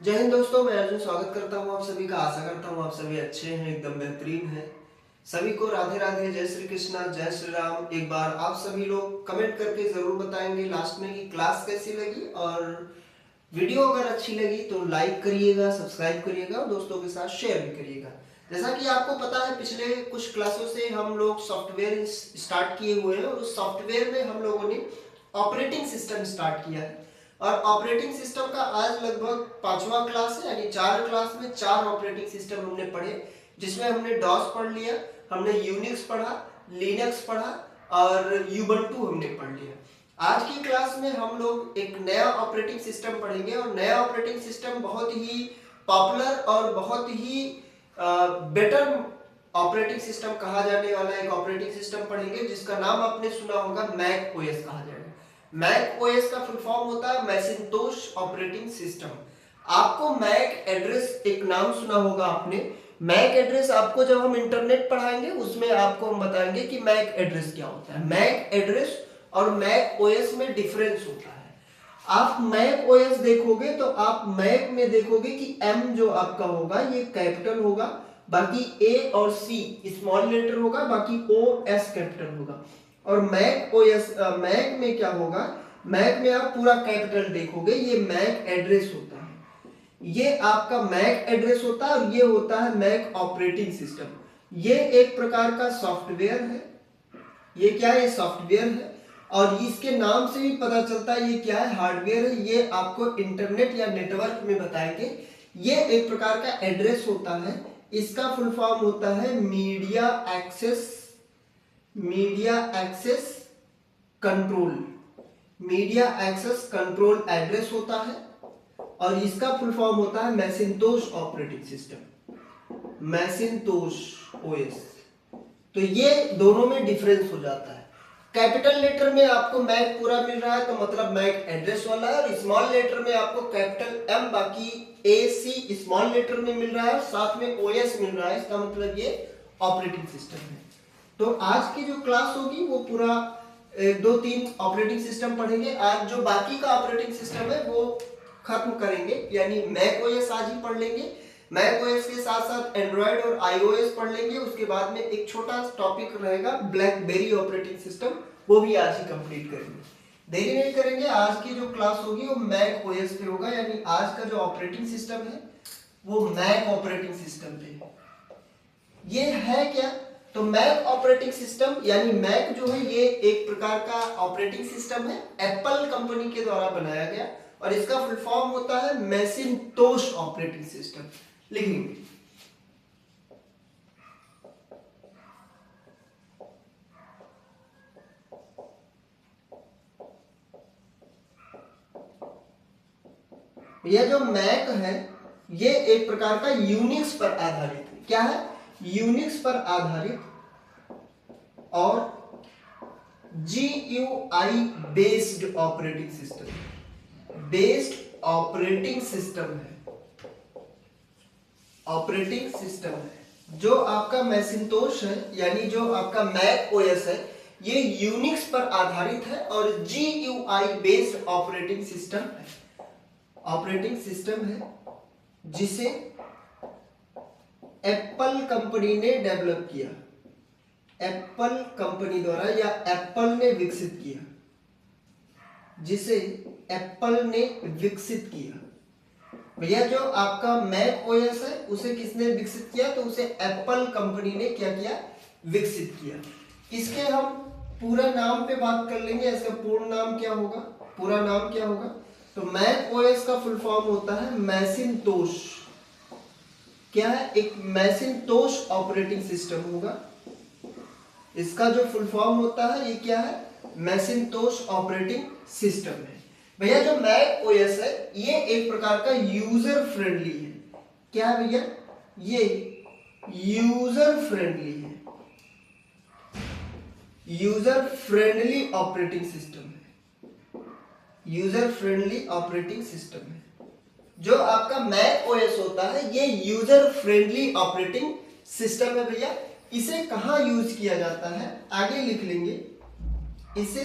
जय हिंद दोस्तों, मैं अर्जुन स्वागत करता हूं आप सभी का। आशा करता हूं आप सभी अच्छे हैं, एकदम बेहतरीन हैं। सभी को राधे राधे, जय श्री कृष्णा, जय श्री राम। एक बार आप सभी लोग कमेंट करके जरूर बताएंगे लास्ट में कि क्लास कैसी लगी, और वीडियो अगर अच्छी लगी तो लाइक करिएगा, सब्सक्राइब करिएगा और दोस्तों के साथ शेयर भी करिएगा। जैसा कि आपको पता है, पिछले कुछ क्लासों से हम लोग सॉफ्टवेयर स्टार्ट किए हुए हैं और उस सॉफ्टवेयर में हम लोगों ने ऑपरेटिंग सिस्टम स्टार्ट किया है। और ऑपरेटिंग सिस्टम का आज लगभग 5वां क्लास है, यानी 4 क्लास में 4 ऑपरेटिंग सिस्टम हमने पढ़े, जिसमें हमने डॉस पढ़ लिया, हमने यूनिक्स पढ़ा, लिनक्स पढ़ा और यूबंटू हमने पढ़ लिया। आज की क्लास में हम लोग एक नया ऑपरेटिंग सिस्टम पढ़ेंगे और नया ऑपरेटिंग सिस्टम बहुत ही पॉपुलर और बहुत ही बेटर ऑपरेटिंग सिस्टम कहा जाने वाला एक ऑपरेटिंग सिस्टम पढ़ेंगे, जिसका नाम आपने सुना होगा मैक ओएस कहा जाएगा। मैक ओएस का फुल फॉर्म होता है मैकिंटोश ऑपरेटिंग सिस्टम। आपको मैक एड्रेस एक नाम सुना होगा आपने। मैक एड्रेस आपको जब हम इंटरनेट पढ़ाएंगे उसमें आपको हम बताएंगे कि मैक एड्रेस क्या होता है। मैक एड्रेस और मैक ओएस में डिफरेंस होता है। आप मैक ओएस देखोगे तो आप मैक में देखोगे कि एम जो आपका होगा ये कैपिटल होगा, बाकी ए और सी स्मॉल लेटर होगा, बाकी ओ एस कैपिटल होगा। और मैक ओएस मैक में क्या होगा, मैक में आप पूरा कैपिटल देखोगे, ये मैक एड्रेस होता है। ये आपका मैक एड्रेस होता है और ये होता है मैक ऑपरेटिंग सिस्टम। ये एक प्रकार का सॉफ्टवेयर है। ये क्या है? सॉफ्टवेयर है। और इसके नाम से भी पता चलता है ये क्या है, हार्डवेयर है। ये आपको इंटरनेट या नेटवर्क में बताएंगे। ये एक प्रकार का एड्रेस होता है। इसका फुल फॉर्म होता है media access control. Media access control address होता है और इसका फुल फॉर्म होता है Macintosh operating system, Macintosh OS. तो ये दोनों में डिफरेंस हो जाता है। कैपिटल लेटर में आपको मैक पूरा मिल रहा है तो मतलब मैक एड्रेस वाला है, और स्मॉल लेटर में आपको कैपिटल एम बाकी ए सी स्मॉल लेटर में मिल रहा है, साथ में ओएस मिल रहा है। इसका मतलब ये ऑपरेटिंग सिस्टम है। तो आज की जो क्लास होगी वो पूरा 2-3 ऑपरेटिंग सिस्टम पढ़ेंगे। आज जो बाकी का ऑपरेटिंग सिस्टम है वो खत्म करेंगे, यानी मैक ओएस आज ही पढ़ लेंगे। मैक ओएस के साथ साथ एंड्रॉइड और आईओएस पढ़ लेंगे। उसके बाद में एक छोटा टॉपिक रहेगा ब्लैकबेरी ऑपरेटिंग सिस्टम, वो भी आज ही कंप्लीट करेंगे। देरी नहीं करेंगे, आज की जो क्लास होगी वो मैक ओएस पे होगा, यानी आज का जो ऑपरेटिंग सिस्टम है वो मैक ऑपरेटिंग सिस्टम पे है। ये है क्या? तो मैक ऑपरेटिंग सिस्टम यानी मैक जो है ये एक प्रकार का ऑपरेटिंग सिस्टम है, एप्पल कंपनी के द्वारा बनाया गया, और इसका फुल फॉर्म होता है मैकिंटोश ऑपरेटिंग सिस्टम। लिखेंगे यह जो मैक है ये एक प्रकार का यूनिक्स पर आधारित है। क्या है? यूनिक्स पर आधारित और GUI based operating system, based operating system है, ऑपरेटिंग सिस्टम है। जो आपका मैकिंटोश है यानी जो आपका मैक ओएस है ये यूनिक्स पर आधारित है और GUI बेस्ड ऑपरेटिंग सिस्टम है। ऑपरेटिंग सिस्टम है जिसे एप्पल कंपनी ने डेवलप किया, एप्पल कंपनी द्वारा या एप्पल ने विकसित किया, जिसे एप्पल ने विकसित किया। भैया जो आपका मैक ओएस है उसे किसने विकसित किया? तो उसे एप्पल कंपनी ने क्या किया? विकसित किया। इसके हम पूरा नाम पे बात कर लेंगे। इसका पूर्ण नाम क्या होगा, पूरा नाम क्या होगा? तो मैक ओएस का फुल फॉर्म होता है मैकिंटोश। क्या है? एक मैकिंटोश ऑपरेटिंग सिस्टम होगा। इसका जो फुल फॉर्म होता है ये क्या है? मैकिंटोश ऑपरेटिंग सिस्टम है। भैया जो मैक ओएस है ये एक प्रकार का यूजर फ्रेंडली है। क्या है भैया? ये यूजर फ्रेंडली है, यूजर फ्रेंडली ऑपरेटिंग सिस्टम है, यूजर फ्रेंडली ऑपरेटिंग सिस्टम है। जो आपका मैक ओएस होता है ये यूजर फ्रेंडली ऑपरेटिंग सिस्टम है। भैया इसे कहां यूज किया जाता है आगे लिख लेंगे। इसे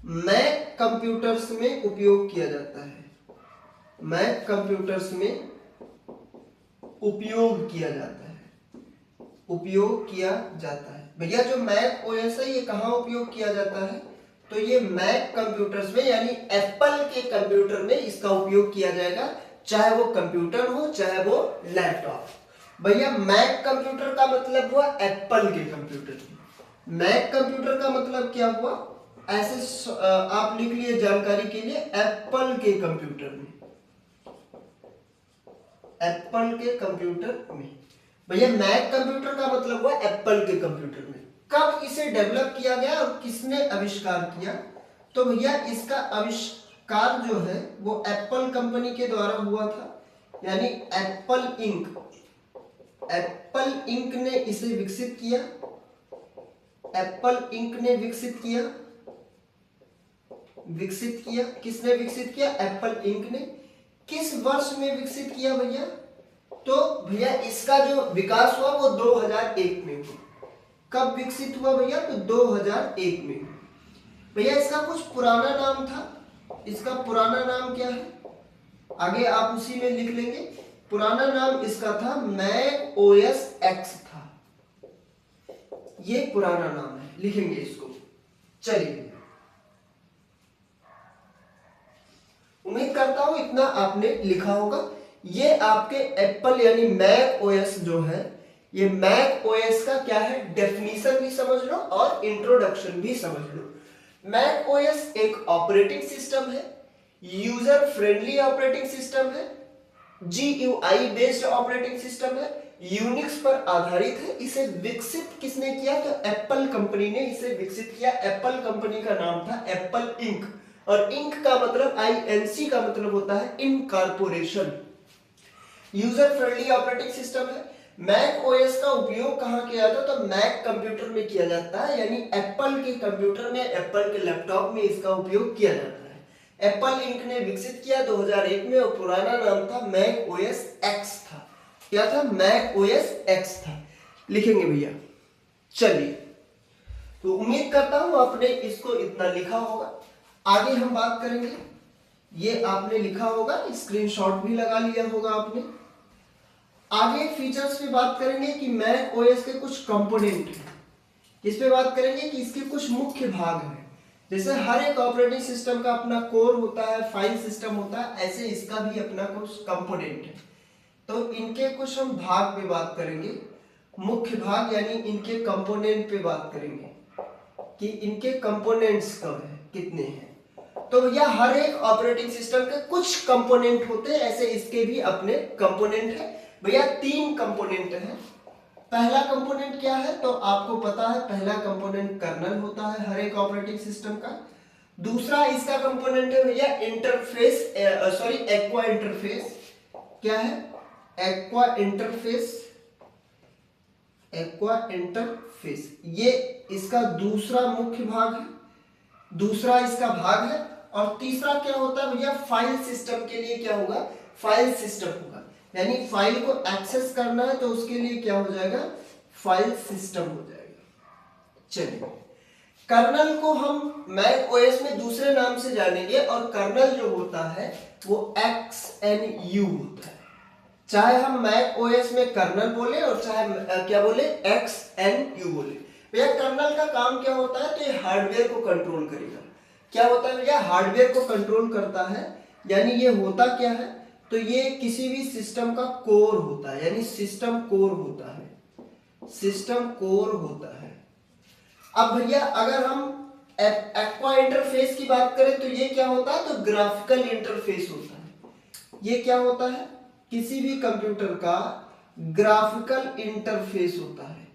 मैक कंप्यूटर्स में उपयोग किया जाता है, मैक कंप्यूटर्स में उपयोग किया जाता है, उपयोग किया जाता है। भैया जो मैक ओएस है ये कहाँ उपयोग किया जाता है? तो ये मैक कंप्यूटर्स में यानी एप्पल के कंप्यूटर में इसका उपयोग किया जाएगा, चाहे वो कंप्यूटर हो चाहे वो लैपटॉप। भैया मैक कंप्यूटर का मतलब हुआ एप्पल के कंप्यूटर में। मैक कंप्यूटर का मतलब क्या हुआ? ऐसे आप लिख लिए जानकारी के लिए, एप्पल के कंप्यूटर में, एप्पल के कंप्यूटर में। भैया मैक कंप्यूटर का मतलब हुआ एप्पल के कंप्यूटर में। कब इसे डेवलप किया गया और किसने आविष्कार किया? तो भैया इसका आविष्कार जो है वो एप्पल कंपनी के द्वारा हुआ था, यानी एप्पल इंक, एप्पल इंक ने इसे विकसित किया, एप्पल इंक ने विकसित किया, विकसित किया। किसने विकसित किया? एप्पल इंक ने। किस वर्ष में विकसित किया भैया? तो भैया इसका जो विकास हुआ वो 2001 में हुआ। कब विकसित हुआ भैया? तो 2001 में। भैया इसका कुछ पुराना नाम था, इसका पुराना नाम क्या है? आगे आप उसी में लिख लेंगे। पुराना नाम इसका था मैक ओएस एक्स था, ये पुराना नाम है, लिखेंगे इसको। चलिए, उम्मीद करता हूं इतना आपने लिखा होगा। ये आपके एप्पल यानी मैक ओएस जो है, ये मैक ओएस का क्या है डेफिनेशन भी समझ लो और इंट्रोडक्शन भी समझ लो। मैक ओएस एक ऑपरेटिंग सिस्टम है, यूजर फ्रेंडली ऑपरेटिंग सिस्टम है, जीयूआई बेस्ड ऑपरेटिंग सिस्टम है, यूनिक्स पर आधारित है। इसे विकसित किसने किया? तो एप्पल कंपनी ने इसे विकसित किया। एप्पल कंपनी का नाम था एप्पल इंक, और इंक का मतलब INC का मतलब होता है incorporation. User friendly operating system है। मैक ओएस का उपयोग कहां किया जाता है? तो मैक कंप्यूटर में किया जाता है, यानी एप्पल के कंप्यूटर में, एप्पल के लैपटॉप में इसका उपयोग किया जाता है। एप्पल इंक ने विकसित किया 2001 में, और पुराना नाम था मैक ओएस एक्स था। क्या था? मैक ओएस एक्स था। लिखेंगे भैया। चलिए, तो उम्मीद करता हूं आपने इसको इतना लिखा होगा। आगे हम बात करेंगे, ये आपने लिखा होगा, स्क्रीनशॉट भी लगा लिया होगा आपने। आगे फीचर्स पे बात करेंगे कि मैक ओएस के कुछ कंपोनेंट हैं। इस पे बात करेंगे कि इसके कुछ मुख्य भाग हैं। जैसे हर एक ऑपरेटिंग सिस्टम का अपना कोर होता है, फाइल सिस्टम होता है, ऐसे इसका भी अपना कुछ कंपोनेंट है। तो इनके कुछ हम भाग पे बात करेंगे, मुख्य भाग यानी इनके कंपोनेंट पे बात करेंगे कि इनके कंपोनेंट्स कब है, कितने हैं। तो भैया हर एक ऑपरेटिंग सिस्टम के कुछ कंपोनेंट होते हैं, ऐसे इसके भी अपने कंपोनेंट है। भैया 3 कंपोनेंट हैं। पहला कंपोनेंट क्या है? तो आपको पता है पहला कंपोनेंट कर्नल होता है हर एक ऑपरेटिंग सिस्टम का। दूसरा इसका कंपोनेंट है भैया इंटरफेस, एक्वा इंटरफेस। क्या है? एक्वा इंटरफेस, एक्वा इंटरफेस, ये इसका दूसरा मुख्य भाग है, दूसरा इसका भाग है। और तीसरा क्या होता है भैया? फाइल सिस्टम के लिए क्या होगा? फाइल सिस्टम होगा, यानी फाइल को एक्सेस करना है तो उसके लिए क्या हो जाएगा? फाइल सिस्टम हो जाएगा। चलिए, कर्नल को हम मैक ओएस में दूसरे नाम से जानेंगे, और कर्नल जो होता है वो XNU होता है। चाहे हम मैक ओएस में कर्नल बोले और चाहे क्या बोले, XNU बोले। भैया कर्नल का काम क्या होता है? तो ये हार्डवेयर को कंट्रोल करेगा। क्या होता है भैया? हार्डवेयर को कंट्रोल करता है, यानी ये होता क्या है? तो ये किसी भी सिस्टम का कोर होता है, यानी सिस्टम कोर होता है, सिस्टम कोर होता है। अब भैया अगर हम एक्वा इंटरफेस की बात करें तो ये क्या होता है? तो ग्राफिकल इंटरफेस होता है। ये क्या होता है? किसी भी कंप्यूटर का ग्राफिकल इंटरफेस होता है,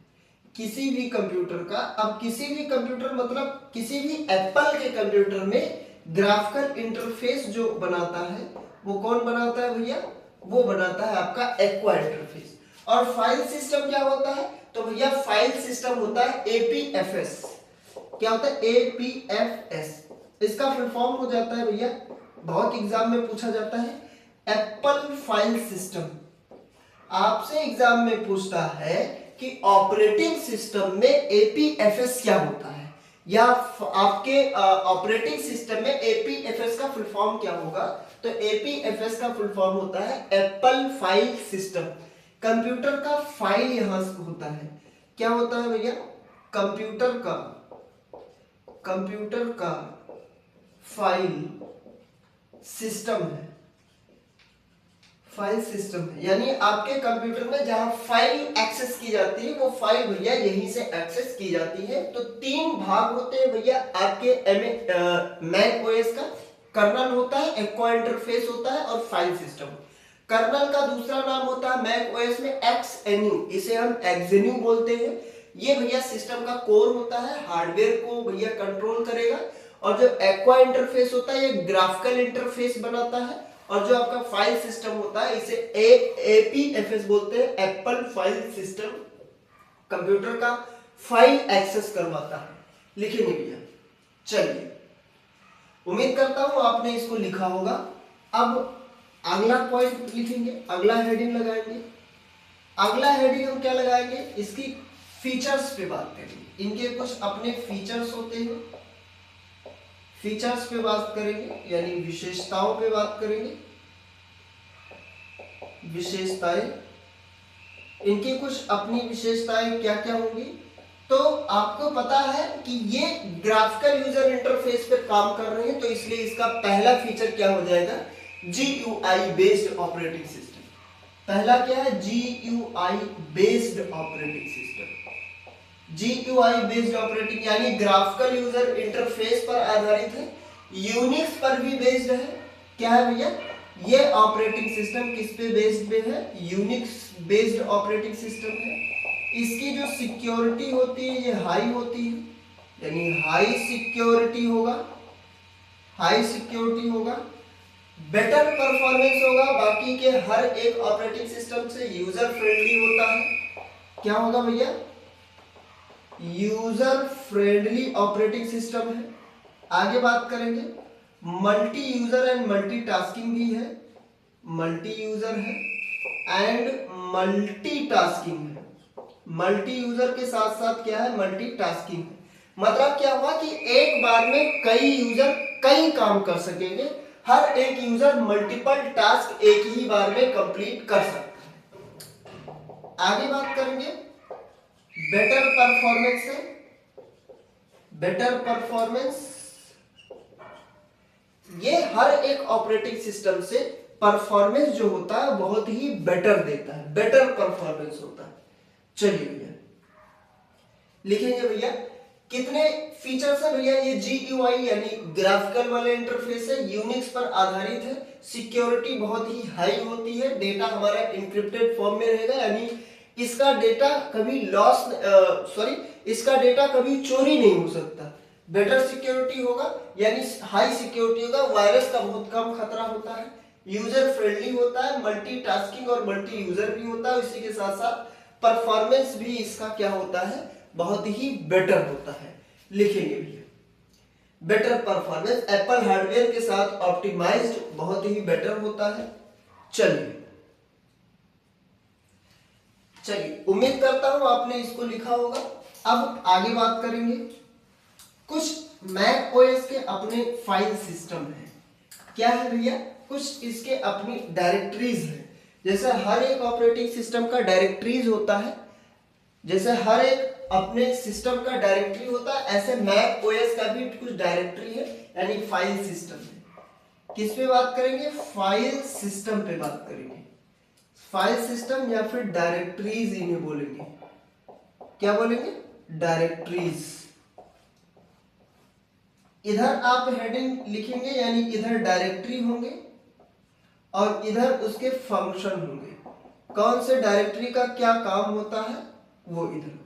किसी भी कंप्यूटर का। अब किसी भी कंप्यूटर मतलब किसी भी एप्पल के कंप्यूटर में ग्राफिकल इंटरफेस जो बनाता है वो कौन बनाता है भैया? वो बनाता है आपका एक्वा इंटरफेस। और फाइल सिस्टम क्या होता है? तो भैया फाइल सिस्टम होता है APFS। क्या होता है? APFS। इसका फुल फॉर्म हो जाता है भैया, बहुत एग्जाम में पूछा जाता है, एप्पल फाइल सिस्टम। आपसे एग्जाम में पूछता है कि ऑपरेटिंग सिस्टम में APFS क्या होता है, या आपके ऑपरेटिंग सिस्टम में एपीएफएस का फुल फॉर्म क्या होगा? तो एपीएफएस का फुल फॉर्म होता है एप्पल फाइल सिस्टम। कंप्यूटर का फाइल यहां से होता है, क्या होता है भैया? कंप्यूटर का फाइल सिस्टम है, फाइल सिस्टम है, यानी आपके कंप्यूटर में जहां फाइल एक्सेस की जाती है वो फाइल भैया यहीं से एक्सेस की जाती है। तो तीन भाग होते हैं भैया आपके मैक ओएस का। कर्नल होता है, एक्वा इंटरफेस होता है और फाइल सिस्टम। कर्नल का दूसरा नाम होता है मैक ओएस में एक्सएनयू, इसे हम एक्सएनयू बोलते हैं। ये भैया सिस्टम का कोर होता है, हार्डवेयर को भैया कंट्रोल करेगा। और जो एक्वा इंटरफेस होता है ये ग्राफिकल इंटरफेस बनाता है। और जो आपका फाइल सिस्टम होता है इसे एपीएफएस बोलते हैं, एप्पल फाइल सिस्टम। कंप्यूटर का फाइल एक्सेस करवाता है। लिखेंगे भैया, चलिए उम्मीद करता हूं आपने इसको लिखा होगा। अब अगला पॉइंट लिखेंगे, अगला हेडिंग लगाएंगे। अगला हेडिंग हम क्या लगाएंगे? इसकी फीचर्स पे बात करेंगे। इनके कुछ अपने फीचर्स होते हैं, फीचर्स पे बात करेंगे, यानी विशेषताओं पे बात करेंगे। विशेषताएं, इनकी कुछ अपनी विशेषताएं क्या क्या होंगी? तो आपको पता है कि ये ग्राफिकल यूजर इंटरफेस पे काम कर रहे हैं, तो इसलिए इसका पहला फीचर क्या हो जाएगा? GUI based operating system. पहला क्या है? GUI based operating system. GUI based operating यानी ग्राफिकल यूजर इंटरफेस पर आधारित है, यूनिक्स पर भी बेस्ड है। क्या है भैया? ये ऑपरेटिंग सिस्टम किस पे बेस्ड पे है? यूनिक्स बेस्ड ऑपरेटिंग सिस्टम है। इसकी जो सिक्योरिटी होती है ये हाई होती है, यानी हाई सिक्योरिटी होगा, हाई सिक्योरिटी होगा। बेटर परफॉर्मेंस होगा, बाकी के हर एक ऑपरेटिंग सिस्टम से यूजर फ्रेंडली होता है। क्या होगा भैया? यूजर फ्रेंडली ऑपरेटिंग सिस्टम है। आगे बात करेंगे, मल्टी यूजर एंड मल्टीटास्किंग भी है, मल्टी यूजर है एंड मल्टीटास्किंग है। मल्टी यूजर के साथ साथ क्या है? मल्टीटास्किंग है। मतलब क्या हुआ कि एक बार में कई यूजर कई काम कर सकेंगे, हर एक यूजर मल्टीपल टास्क एक ही बार में कंप्लीट कर सकता है। आगे बात करेंगे बेटर परफॉर्मेंस है। बेटर परफॉर्मेंस, ये हर एक ऑपरेटिंग सिस्टम से परफॉर्मेंस जो होता है बहुत ही बेटर देता है, बेटर परफॉर्मेंस होता है। चलिए भैया लिखेंगे भैया कितने फीचर्स है भैया? ये GUI यानी ग्राफिकल वाले इंटरफेस है, यूनिक्स पर आधारित है, सिक्योरिटी बहुत ही हाई होती है, डेटा हमारा इंक्रिप्टेड फॉर्म में रहेगा, यानी इसका डेटा कभी इसका डेटा कभी चोरी नहीं हो सकता। बेटर सिक्योरिटी होगा यानी हाई सिक्योरिटी होगा, वायरस का बहुत कम खतरा होता है, यूजर फ्रेंडली होता है, मल्टीटास्किंग और मल्टी यूजर भी होता है। इसी के साथ साथ परफॉर्मेंस भी इसका क्या होता है? बहुत ही बेटर होता है। लिखेंगे भैया बेटर परफॉर्मेंस, एप्पल हार्डवेयर के साथ ऑप्टिमाइज्ड, बहुत ही बेटर होता है। चलिए उम्मीद करता हूं आपने इसको लिखा होगा। अब आगे बात करेंगे, कुछ मैक ओएस के अपने फाइल सिस्टम है। क्या है भैया? कुछ इसके अपनी डायरेक्टरीज है। जैसे हर एक ऑपरेटिंग सिस्टम का डायरेक्टरीज होता है, जैसे हर एक अपने सिस्टम का डायरेक्टरी होता है, ऐसे मैक ओएस का भी कुछ डायरेक्टरी है, यानी फाइल सिस्टम है। किस पे बात करेंगे? फाइल सिस्टम पे बात करेंगे। फाइल सिस्टम या फिर डायरेक्टरीज इन्हें बोलेंगे। क्या बोलेंगे? डायरेक्टरीज। इधर आप हेडिंग लिखेंगे, यानी इधर डायरेक्टरी होंगे और इधर उसके फंक्शन होंगे। कौन से डायरेक्टरी का क्या काम होता है वो इधर।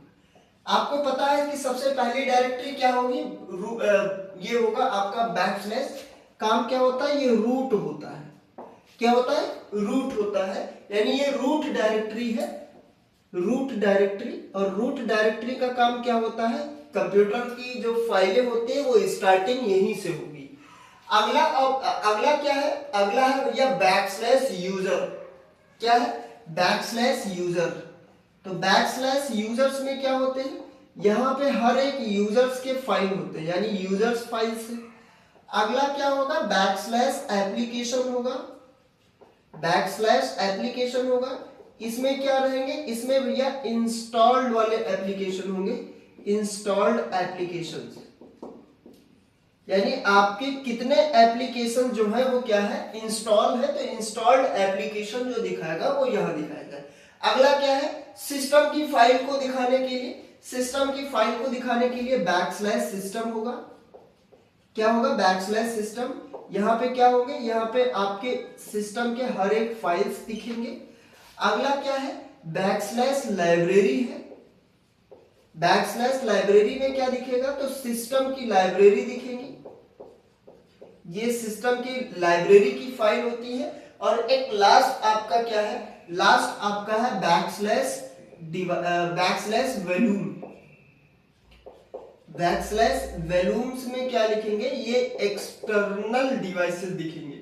आपको पता है कि सबसे पहली डायरेक्टरी क्या होगी? ये होगा आपका बैकस्लैश। काम क्या होता है? ये रूट होता है। क्या होता है? रूट होता है, यानी ये रूट डायरेक्टरी है, रूट डायरेक्टरी। और रूट डायरेक्टरी का काम क्या होता है? कंप्यूटर की जो फाइलें होती है वो स्टार्टिंग यहीं से होगी। अगला क्या है? अगला है भैया बैकस्लैश यूजर। क्या है? Backslash user. तो बैकस्लैश यूजर्स में क्या होते हैं? यहाँ पे हर एक यूजर्स के फाइल होते हैं, यानी यूजर्स फाइल्स है। अगला क्या होगा, बैकस्लैश एप्लीकेशन होगा, बैकस्लैश एप्लीकेशन होगा। इसमें क्या रहेंगे, इसमें भैया इंस्टॉल्ड वाले एप्लीकेशन होंगे, इंस्टॉल्ड एप्लीकेशंस, यानी आपके कितने एप्लीकेशन जो है वो क्या है, इंस्टॉल है, तो इंस्टॉल्ड एप्लीकेशन जो दिखाएगा वो यहां दिखाएगा। अगला क्या है, सिस्टम की फाइल को दिखाने के लिए, सिस्टम की फाइल को दिखाने के लिए बैकस्लैश सिस्टम होगा। क्या होगा, बैकस्लैश सिस्टम। यहाँ पे क्या होंगे, यहाँ पे आपके सिस्टम के हर एक फाइल्स दिखेंगे। अगला क्या है, बैकस्लैश लाइब्रेरी है। बैकस्लैश लाइब्रेरी में क्या दिखेगा, तो सिस्टम की लाइब्रेरी दिखेगी, ये सिस्टम की लाइब्रेरी की फाइल होती है। और एक लास्ट आपका क्या है, लास्ट आपका है बैकस्लैश वॉल्यूम। बैकस्लैश वॉल्यूम्स में क्या लिखेंगे, ये एक्सटर्नल डिवाइसेस दिखेंगे,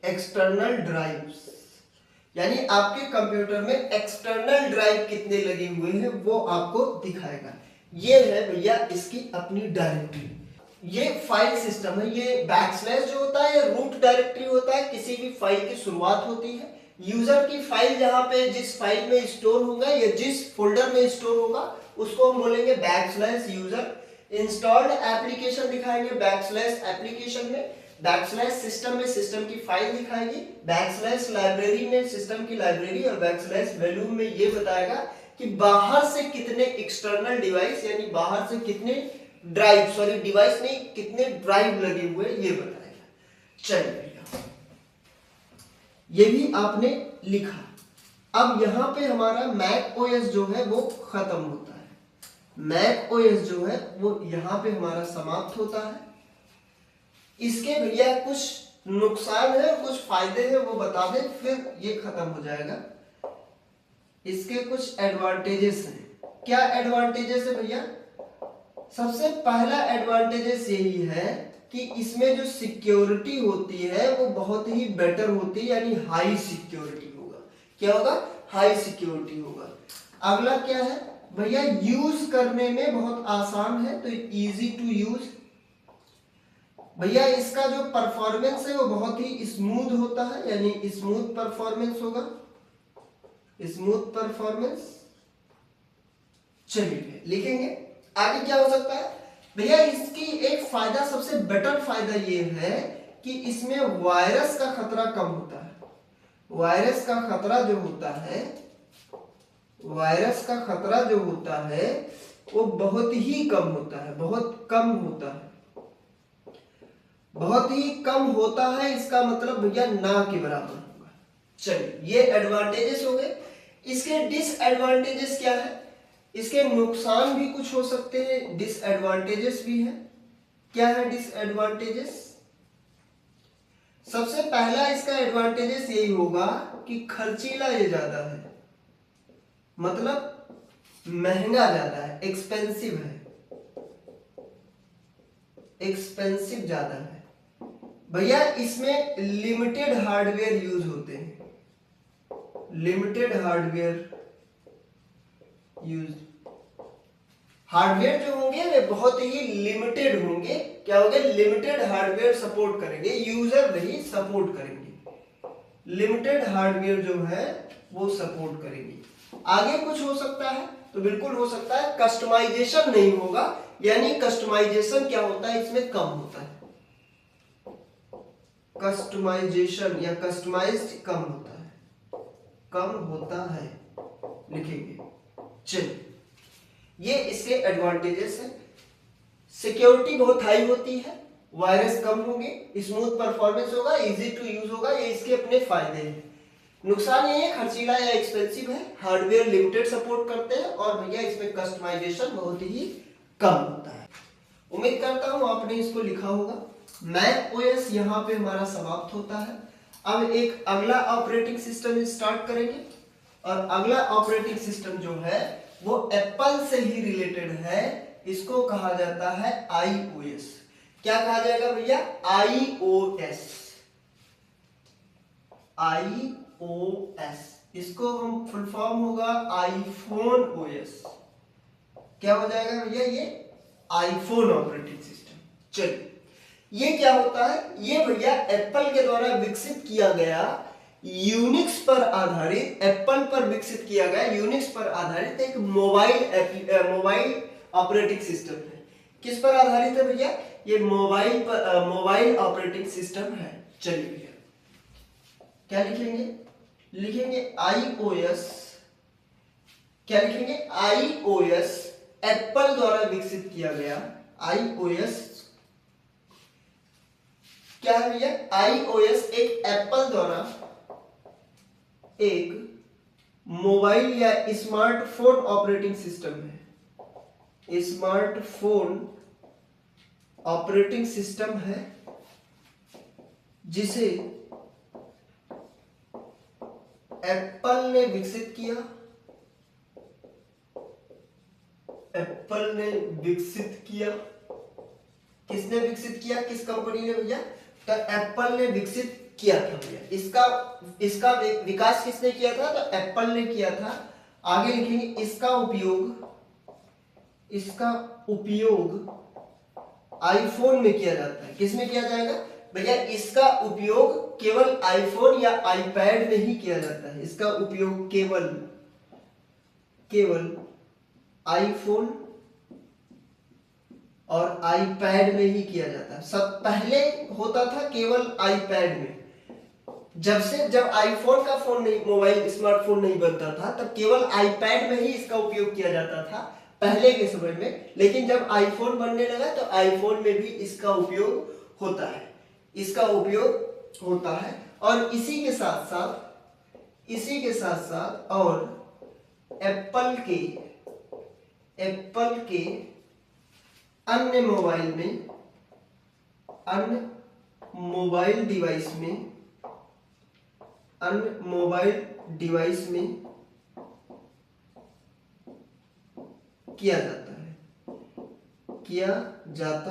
एक्सटर्नल ड्राइव्स, यानी आपके कंप्यूटर में एक्सटर्नल ड्राइव कितने लगे हुए हैं वो आपको दिखाएगा। ये है भैया इसकी अपनी डायरेक्टरी, ये फाइल सिस्टम है। ये बैकस्लैश जो होता है ये रूट डायरेक्टरी होता है, किसी भी फाइल की शुरुआत होती है। यूजर की फाइल जहां पे जिस फाइल में स्टोर होगा या जिस फोल्डर में स्टोर होगा उसको हम बोलेंगे बैकस्लैश यूजर। इंस्टॉल्ड एप्लीकेशन दिखाएंगे बैकस्लैश एप्लीकेशन में, बैकस्लैश सिस्टम में सिस्टम की फाइल दिखाएगी, बैकस्लैश लाइब्रेरी में सिस्टम की लाइब्रेरी, और बैकस्लैश वॉल्यूम में ये बताएगा कि बाहर से कितने एक्सटर्नल डिवाइस, यानी बाहर से कितने ड्राइव, सॉरी डिवाइस नहीं, कितने ड्राइव लगे हुए ये बताएगा। चलिए ये भी आपने लिखा। अब यहां पे हमारा मैक ओएस जो है वो खत्म होता है, मैक ओएस जो है वो यहां पे हमारा समाप्त होता है। इसके भैया कुछ नुकसान है, कुछ फायदे हैं वो बता दें, फिर ये खत्म हो जाएगा। इसके कुछ एडवांटेजेस हैं। क्या एडवांटेजेस है भैया, सबसे पहला एडवांटेजेस यही है कि इसमें जो सिक्योरिटी होती है वो बहुत ही बेटर होती है, यानी हाई सिक्योरिटी होगा। क्या होगा, हाई सिक्योरिटी होगा। अगला क्या है भैया, यूज करने में बहुत आसान है, तो इजी टू यूज। भैया इसका जो परफॉर्मेंस है वो बहुत ही स्मूथ होता है, यानी स्मूथ परफॉर्मेंस होगा, स्मूथ परफॉर्मेंस। चलिए लिखेंगे आगे क्या हो सकता है भैया। इसकी एक फायदा, सबसे बेटर फायदा ये है कि इसमें वायरस का खतरा कम होता है। वायरस का खतरा जो होता है, वायरस का खतरा जो होता है वो बहुत ही कम होता है, बहुत कम होता है, बहुत ही कम होता है। इसका मतलब भैया ना के बराबर होगा। चलिए ये एडवांटेजेस हो गए। इसके डिसएडवांटेजेस क्या है, इसके नुकसान भी कुछ हो सकते हैं, डिसएडवांटेजेस भी है। क्या है डिसएडवांटेजेस, सबसे पहला इसका एडवांटेजेस यही होगा कि खर्चीला ये ज्यादा है, मतलब महंगा ज्यादा है, एक्सपेंसिव है, एक्सपेंसिव ज्यादा है। भैया इसमें लिमिटेड हार्डवेयर यूज होते हैं, लिमिटेड हार्डवेयर यूज, हार्डवेयर जो होंगे वे बहुत ही लिमिटेड होंगे। क्या होंगे, लिमिटेड हार्डवेयर सपोर्ट करेंगे, यूजर नहीं सपोर्ट करेंगे, लिमिटेड हार्डवेयर जो है वो सपोर्ट करेंगे। आगे कुछ हो सकता है, तो बिल्कुल हो सकता है कस्टमाइजेशन नहीं होगा, यानी कस्टमाइजेशन क्या होता है इसमें कम होता है, कस्टमाइजेशन या कस्टमाइज्ड कम होता है, कम होता है लिखेंगे। चलिए ये इसके एडवांटेजेस हैं। सिक्योरिटी बहुत हाई होती है, वायरस कम होंगे, स्मूथ परफॉर्मेंस होगा, इजी टू यूज होगा, ये इसके अपने फायदे हैं। नुकसान ये है खर्चीला या एक्सपेंसिव है, हार्डवेयर लिमिटेड सपोर्ट करते हैं, और भैया इसमें कस्टमाइजेशन बहुत ही कम होता है। उम्मीद करता हूं आपने इसको लिखा होगा। मैक ओएस यहाँ पे हमारा समाप्त होता है। अब एक अगला ऑपरेटिंग सिस्टम स्टार्ट करेंगे, और अगला ऑपरेटिंग सिस्टम जो है वो एप्पल से ही रिलेटेड है, इसको कहा जाता है iOS। क्या कहा जाएगा भैया, iOS, iOS, इसको हम फुल फॉर्म होगा आईफोन ओएस, क्या हो जाएगा भैया, ये आईफोन ऑपरेटिंग सिस्टम। चलिए, ये क्या होता है, ये भैया एप्पल के द्वारा विकसित किया गया यूनिक्स पर आधारित, एप्पल पर विकसित किया गया यूनिक्स पर आधारित एक मोबाइल ऑपरेटिंग सिस्टम है। किस पर आधारित है भैया, ये मोबाइल ऑपरेटिंग सिस्टम है। चलिए भैया, क्या लिखेंगे, लिखेंगे iOS, क्या लिखेंगे, iOS एप्पल द्वारा विकसित किया गया iOS, क्या है भैया, iOS एक एप्पल द्वारा एक मोबाइल या स्मार्टफोन ऑपरेटिंग सिस्टम है, स्मार्टफोन ऑपरेटिंग सिस्टम है जिसे एप्पल ने विकसित किया, एप्पल ने विकसित किया, किसने विकसित किया, किस कंपनी ने भैया, तो एप्पल ने विकसित किया था भैया। इसका विकास किसने किया था, तो एप्पल ने किया था। आगे लिखेंगे इसका उपयोग आईफोन में किया जाता है। किसमें किया जाएगा भैया, इसका उपयोग केवल आईफोन या आईपैड में ही किया जाता है। इसका उपयोग केवल आईफोन और आईपैड में ही किया जाता है। सब पहले होता था केवल आईपैड में, जब आईफोन का फोन नहीं, मोबाइल स्मार्टफोन नहीं बनता था, तब केवल आईपैड में ही इसका उपयोग किया जाता था पहले के समय में। लेकिन जब आईफोन बनने लगा तो आईफोन में भी इसका उपयोग होता है, इसका उपयोग होता है। और इसी के साथ साथ और एप्पल के अन्य मोबाइल डिवाइस में किया जाता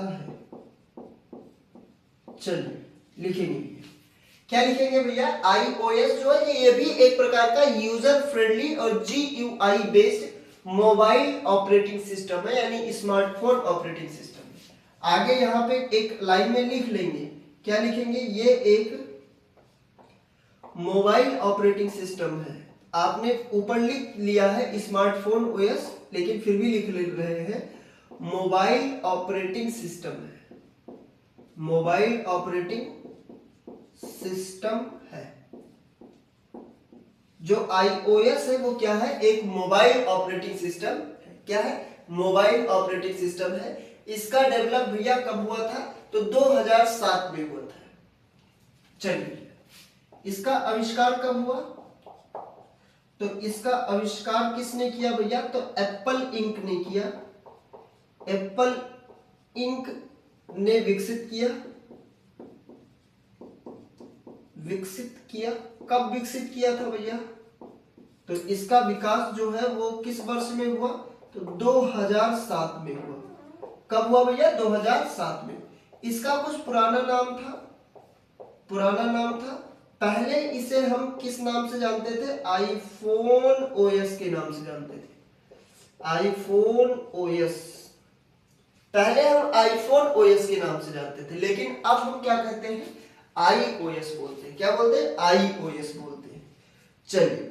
है। चलिए लिखेंगे, क्या लिखेंगे भैया, iOS जो है ये भी एक प्रकार का यूजर फ्रेंडली और GUI based mobile operating system है, यानी स्मार्टफोन ऑपरेटिंग सिस्टम है। आगे यहाँ पे एक लाइन में लिख लेंगे, क्या लिखेंगे, ये एक मोबाइल ऑपरेटिंग सिस्टम है। आपने ऊपर लिख लिया है स्मार्टफोन OS, लेकिन फिर भी लिख रहे हैं मोबाइल ऑपरेटिंग सिस्टम है, मोबाइल ऑपरेटिंग सिस्टम है। जो iOS है वो क्या है, एक मोबाइल ऑपरेटिंग सिस्टम है। क्या है, मोबाइल ऑपरेटिंग सिस्टम है। इसका डेवलप भैया कब हुआ था, तो 2007 में हुआ था। चलिए, इसका आविष्कार कब हुआ, तो इसका आविष्कार किसने किया भैया, तो एप्पल इंक ने किया। एप्पल इंक ने विकसित किया। कब विकसित किया था भैया, तो इसका विकास जो है वो किस वर्ष में हुआ, तो 2007 में हुआ। कब हुआ भैया, 2007 में। इसका कुछ पुराना नाम था। पहले इसे हम किस नाम से जानते थे, आईफोन OS के नाम से जानते थे, आईफोन OS। पहले हम आईफोन OS के नाम से जानते थे, लेकिन अब हम क्या कहते हैं, iOS बोलते हैं। क्या बोलते हैं, iOS बोलते हैं। चलिए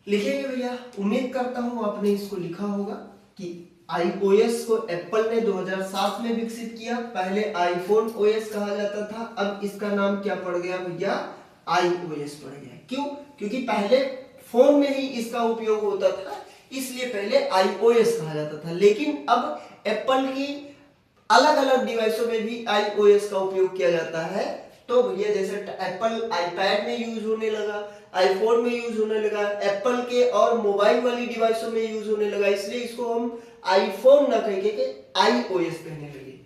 लिखेंगे भैया, उम्मीद करता हूं आपने इसको लिखा होगा कि iOS को एप्पल ने 2007 में विकसित किया। पहले आईफोन OS कहा जाता था, अब इसका नाम क्या पड़ गया भैया, iOS पड़ गया। क्यों, क्योंकि पहले फोन में ही इसका उपयोग होता था, इसलिए पहले iOS कहा जाता था। लेकिन अब एप्पल की अलग अलग डिवाइसों में भी iOS का उपयोग किया जाता है। तो भैया जैसे एप्पल आईपैड में यूज होने लगा, आईफोन में यूज होने लगा, एप्पल के और मोबाइल वाली डिवाइसों में यूज होने लगा, इसलिए इसको हम आईफोन ना कह के iOS कहने लगे।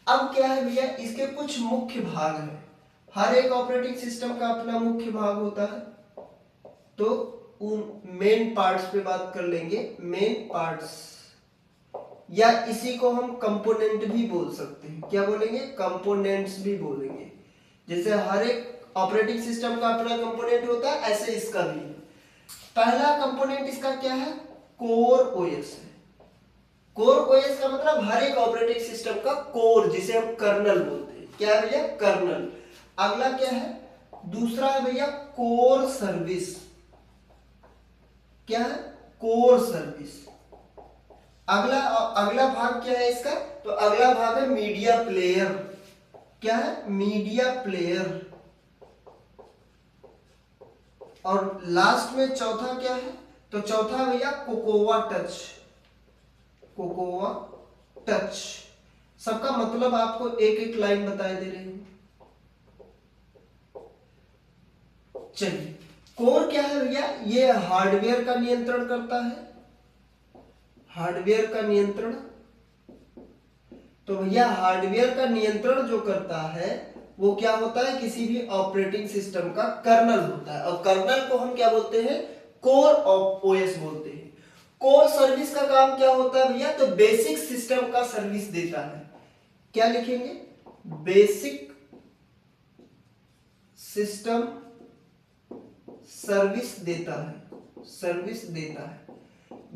अब क्या है भैया, इसके कुछ मुख्य भाग हैं। हर एक ऑपरेटिंग सिस्टम का अपना मुख्य भाग होता है, तो उन मेन पार्ट्स पे बात कर लेंगे। मेन पार्ट्स, या इसी को हम कंपोनेंट भी बोल सकते हैं। क्या बोलेंगे, कंपोनेंट्स भी बोलेंगे। जैसे हर एक ऑपरेटिंग सिस्टम का अपना कंपोनेंट होता है, ऐसे इसका भी। पहला कंपोनेंट इसका क्या है, कोर ओएस है। कोर ओएस का मतलब हर एक ऑपरेटिंग सिस्टम का कोर, जिसे हम कर्नल बोलते हैं। क्या है भैया, कर्नल। अगला क्या है, दूसरा है भैया कोर सर्विस। क्या है, कोर सर्विस। अगला भाग क्या है इसका, तो अगला भाग है मीडिया प्लेयर। क्या है, मीडिया प्लेयर। और लास्ट में चौथा क्या है, तो चौथा भैया कोकोवा टच। Cocoa touch. सबका मतलब आपको एक एक लाइन बताए दे रही हूं। चलिए, कोर क्या है भैया, ये हार्डवेयर का नियंत्रण करता है। हार्डवेयर का नियंत्रण। तो भैया हार्डवेयर का नियंत्रण जो करता है वो क्या होता है, किसी भी ऑपरेटिंग सिस्टम का कर्नल होता है। और कर्नल को हम क्या बोलते हैं, कोर ऑफ ओएस बोलते हैं। कोर सर्विस का काम क्या होता है भैया, तो बेसिक सिस्टम का सर्विस देता है। क्या लिखेंगे, बेसिक सिस्टम सर्विस देता है। सर्विस देता है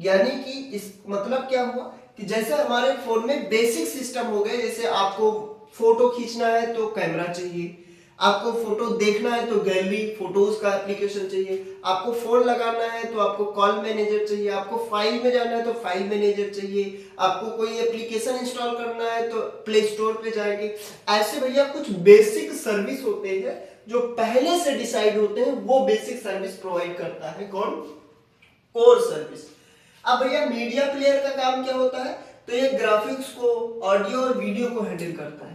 यानी कि इस मतलब क्या हुआ कि जैसे हमारे फोन में बेसिक सिस्टम हो गए, जैसे आपको फोटो खींचना है तो कैमरा चाहिए, आपको फोटो देखना है तो गैलरी फोटोज का एप्लीकेशन चाहिए, आपको फोन लगाना है तो आपको कॉल मैनेजर चाहिए, आपको फाइल में जाना है तो फाइल मैनेजर चाहिए, आपको कोई एप्लीकेशन इंस्टॉल करना है तो प्ले स्टोर पे जाएंगे। ऐसे भैया कुछ बेसिक सर्विस होते हैं जो पहले से डिसाइड होते हैं, वो बेसिक सर्विस प्रोवाइड करता है कौन, कोर सर्विस। अब भैया मीडिया प्लेयर का काम क्या होता है, तो ये ग्राफिक्स को, ऑडियो और वीडियो को हैंडल करता है।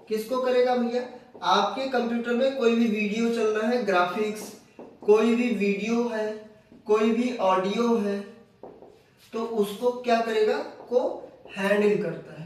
किसको करेगा भैया, आपके कंप्यूटर में कोई भी वीडियो चल रहा है, ग्राफिक्स, कोई भी वीडियो है, कोई भी ऑडियो है, तो उसको क्या करेगा, को हैंडल करता है।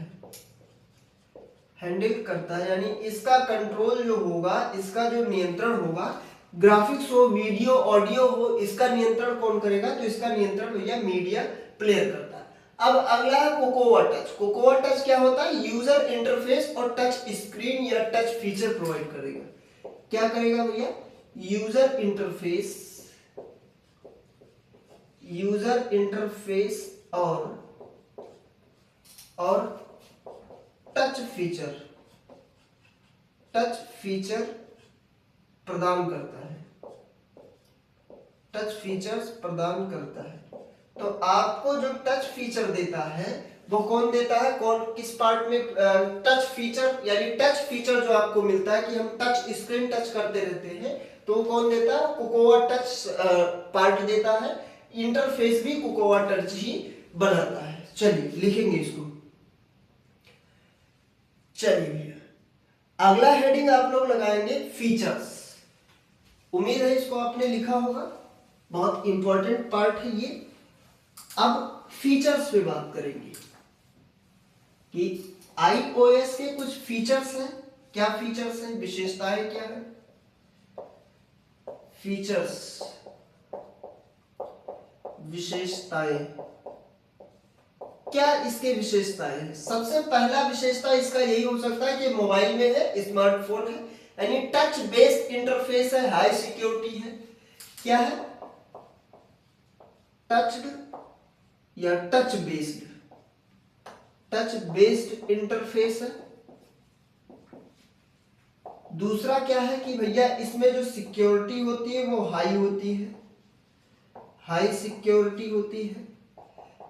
हैंडल करता है यानी इसका कंट्रोल जो होगा, इसका जो नियंत्रण होगा, ग्राफिक्स हो, वीडियो, ऑडियो हो, इसका नियंत्रण कौन करेगा, तो इसका नियंत्रण भैया मीडिया प्लेयर करता है। अब अगला है कोकोवा टच। कोकोवा टच क्या होता है, यूजर इंटरफेस और टच स्क्रीन या टच फीचर प्रोवाइड करेगा। क्या करेगा भैया, यूजर इंटरफेस, यूजर इंटरफेस और टच फीचर, टच फीचर प्रदान करता है। टच फीचर्स प्रदान करता है। तो आपको जो टच फीचर देता है वो कौन देता है, कौन किस पार्ट में, टच फीचर यानी टच फीचर जो आपको मिलता है कि हम टच स्क्रीन टच करते रहते हैं, तो कौन देता है, कोकोवा टच पार्ट देता है। इंटरफेस भी कोकोवा टच ही बनाता है। चलिए लिखेंगे इसको। चलिए अगला हेडिंग आप लोग लगाएंगे फीचर्स। उम्मीद है इसको आपने लिखा होगा, बहुत इंपॉर्टेंट पार्ट है ये। अब फीचर्स पे बात करेंगे कि आईओएस के कुछ फीचर्स हैं। क्या फीचर्स हैं, विशेषताएं क्या है, फीचर्स, विशेषताएं। क्या इसके विशेषताएं हैं, सबसे पहला विशेषता इसका यही हो सकता है कि मोबाइल में है, स्मार्टफोन है, यानी टच बेस्ड इंटरफेस है, हाई सिक्योरिटी है। क्या है, टच्ड या touch based, touch based interface है। दूसरा क्या है कि भैया इसमें जो सिक्योरिटी होती है वो हाई होती है, हाई सिक्योरिटी होती है।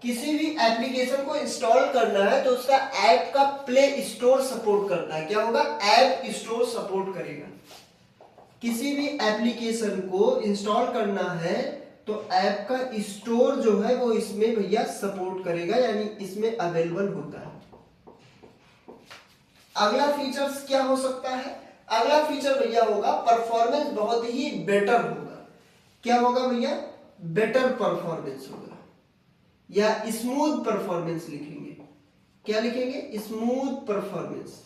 किसी भी एप्लीकेशन को इंस्टॉल करना है तो उसका ऐप का प्ले स्टोर सपोर्ट करता है। क्या होगा, ऐप स्टोर सपोर्ट करेगा। किसी भी एप्लीकेशन को इंस्टॉल करना है तो ऐप का स्टोर जो है वो इसमें भैया सपोर्ट करेगा, यानी इसमें अवेलेबल होता है। अगला फीचर्स क्या हो सकता है, अगला फीचर भैया होगा परफॉर्मेंस बहुत ही बेटर होगा। क्या होगा भैया, बेटर परफॉर्मेंस होगा या स्मूथ परफॉर्मेंस लिखेंगे। क्या लिखेंगे, स्मूथ परफॉर्मेंस।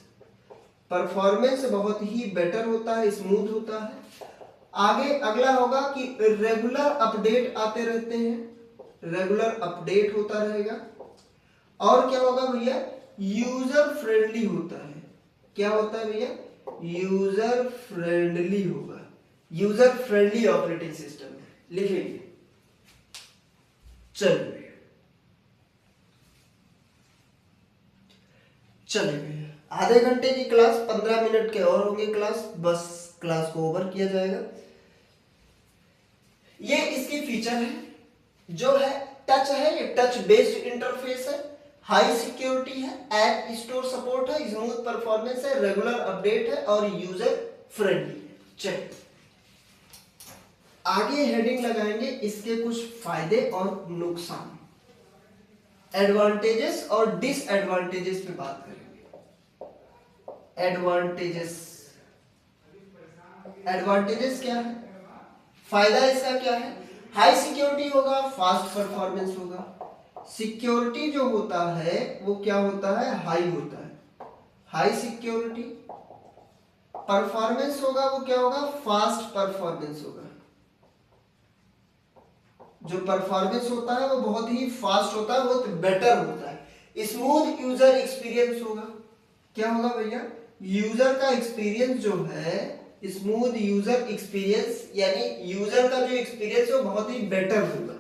परफॉर्मेंस बहुत ही बेटर होता है, स्मूथ होता है। आगे अगला होगा कि रेगुलर अपडेट आते रहते हैं, रेगुलर अपडेट होता रहेगा। और क्या होगा भैया, यूजर फ्रेंडली होता है। क्या होता है भैया, यूजर फ्रेंडली होगा, यूजर फ्रेंडली ऑपरेटिंग सिस्टम है। लिखेंगे चलिए चलिए भैया, आधे घंटे की क्लास, 15 मिनट के और होंगे क्लास, बस क्लास को ओवर किया जाएगा। ये इसकी फीचर है, जो है टच है, ये टच बेस्ड इंटरफेस है, हाई सिक्योरिटी है, ऐप स्टोर सपोर्ट है, स्मूथ परफॉर्मेंस है, रेगुलर अपडेट है और यूजर फ्रेंडली है। चलिए आगे हेडिंग लगाएंगे इसके कुछ फायदे और नुकसान, एडवांटेजेस और डिसएडवांटेजेस पे बात करेंगे। एडवांटेजेस, एडवांटेजेस क्या है, फायदा इसका क्या है, हाई सिक्योरिटी होगा, फास्ट परफॉर्मेंस होगा। सिक्योरिटी जो होता है वो क्या होता है, हाई होता है, हाई सिक्योरिटी। परफॉर्मेंस होगा वो क्या होगा, फास्ट परफॉर्मेंस होगा। जो परफॉर्मेंस होता है वो बहुत ही फास्ट होता है, बहुत बेटर होता है। स्मूथ यूजर एक्सपीरियंस होगा, क्या होगा भैया, यूजर का एक्सपीरियंस जो है, स्मूथ यूजर एक्सपीरियंस, यानी यूजर का जो एक्सपीरियंस है वो बहुत ही बेटर होगा,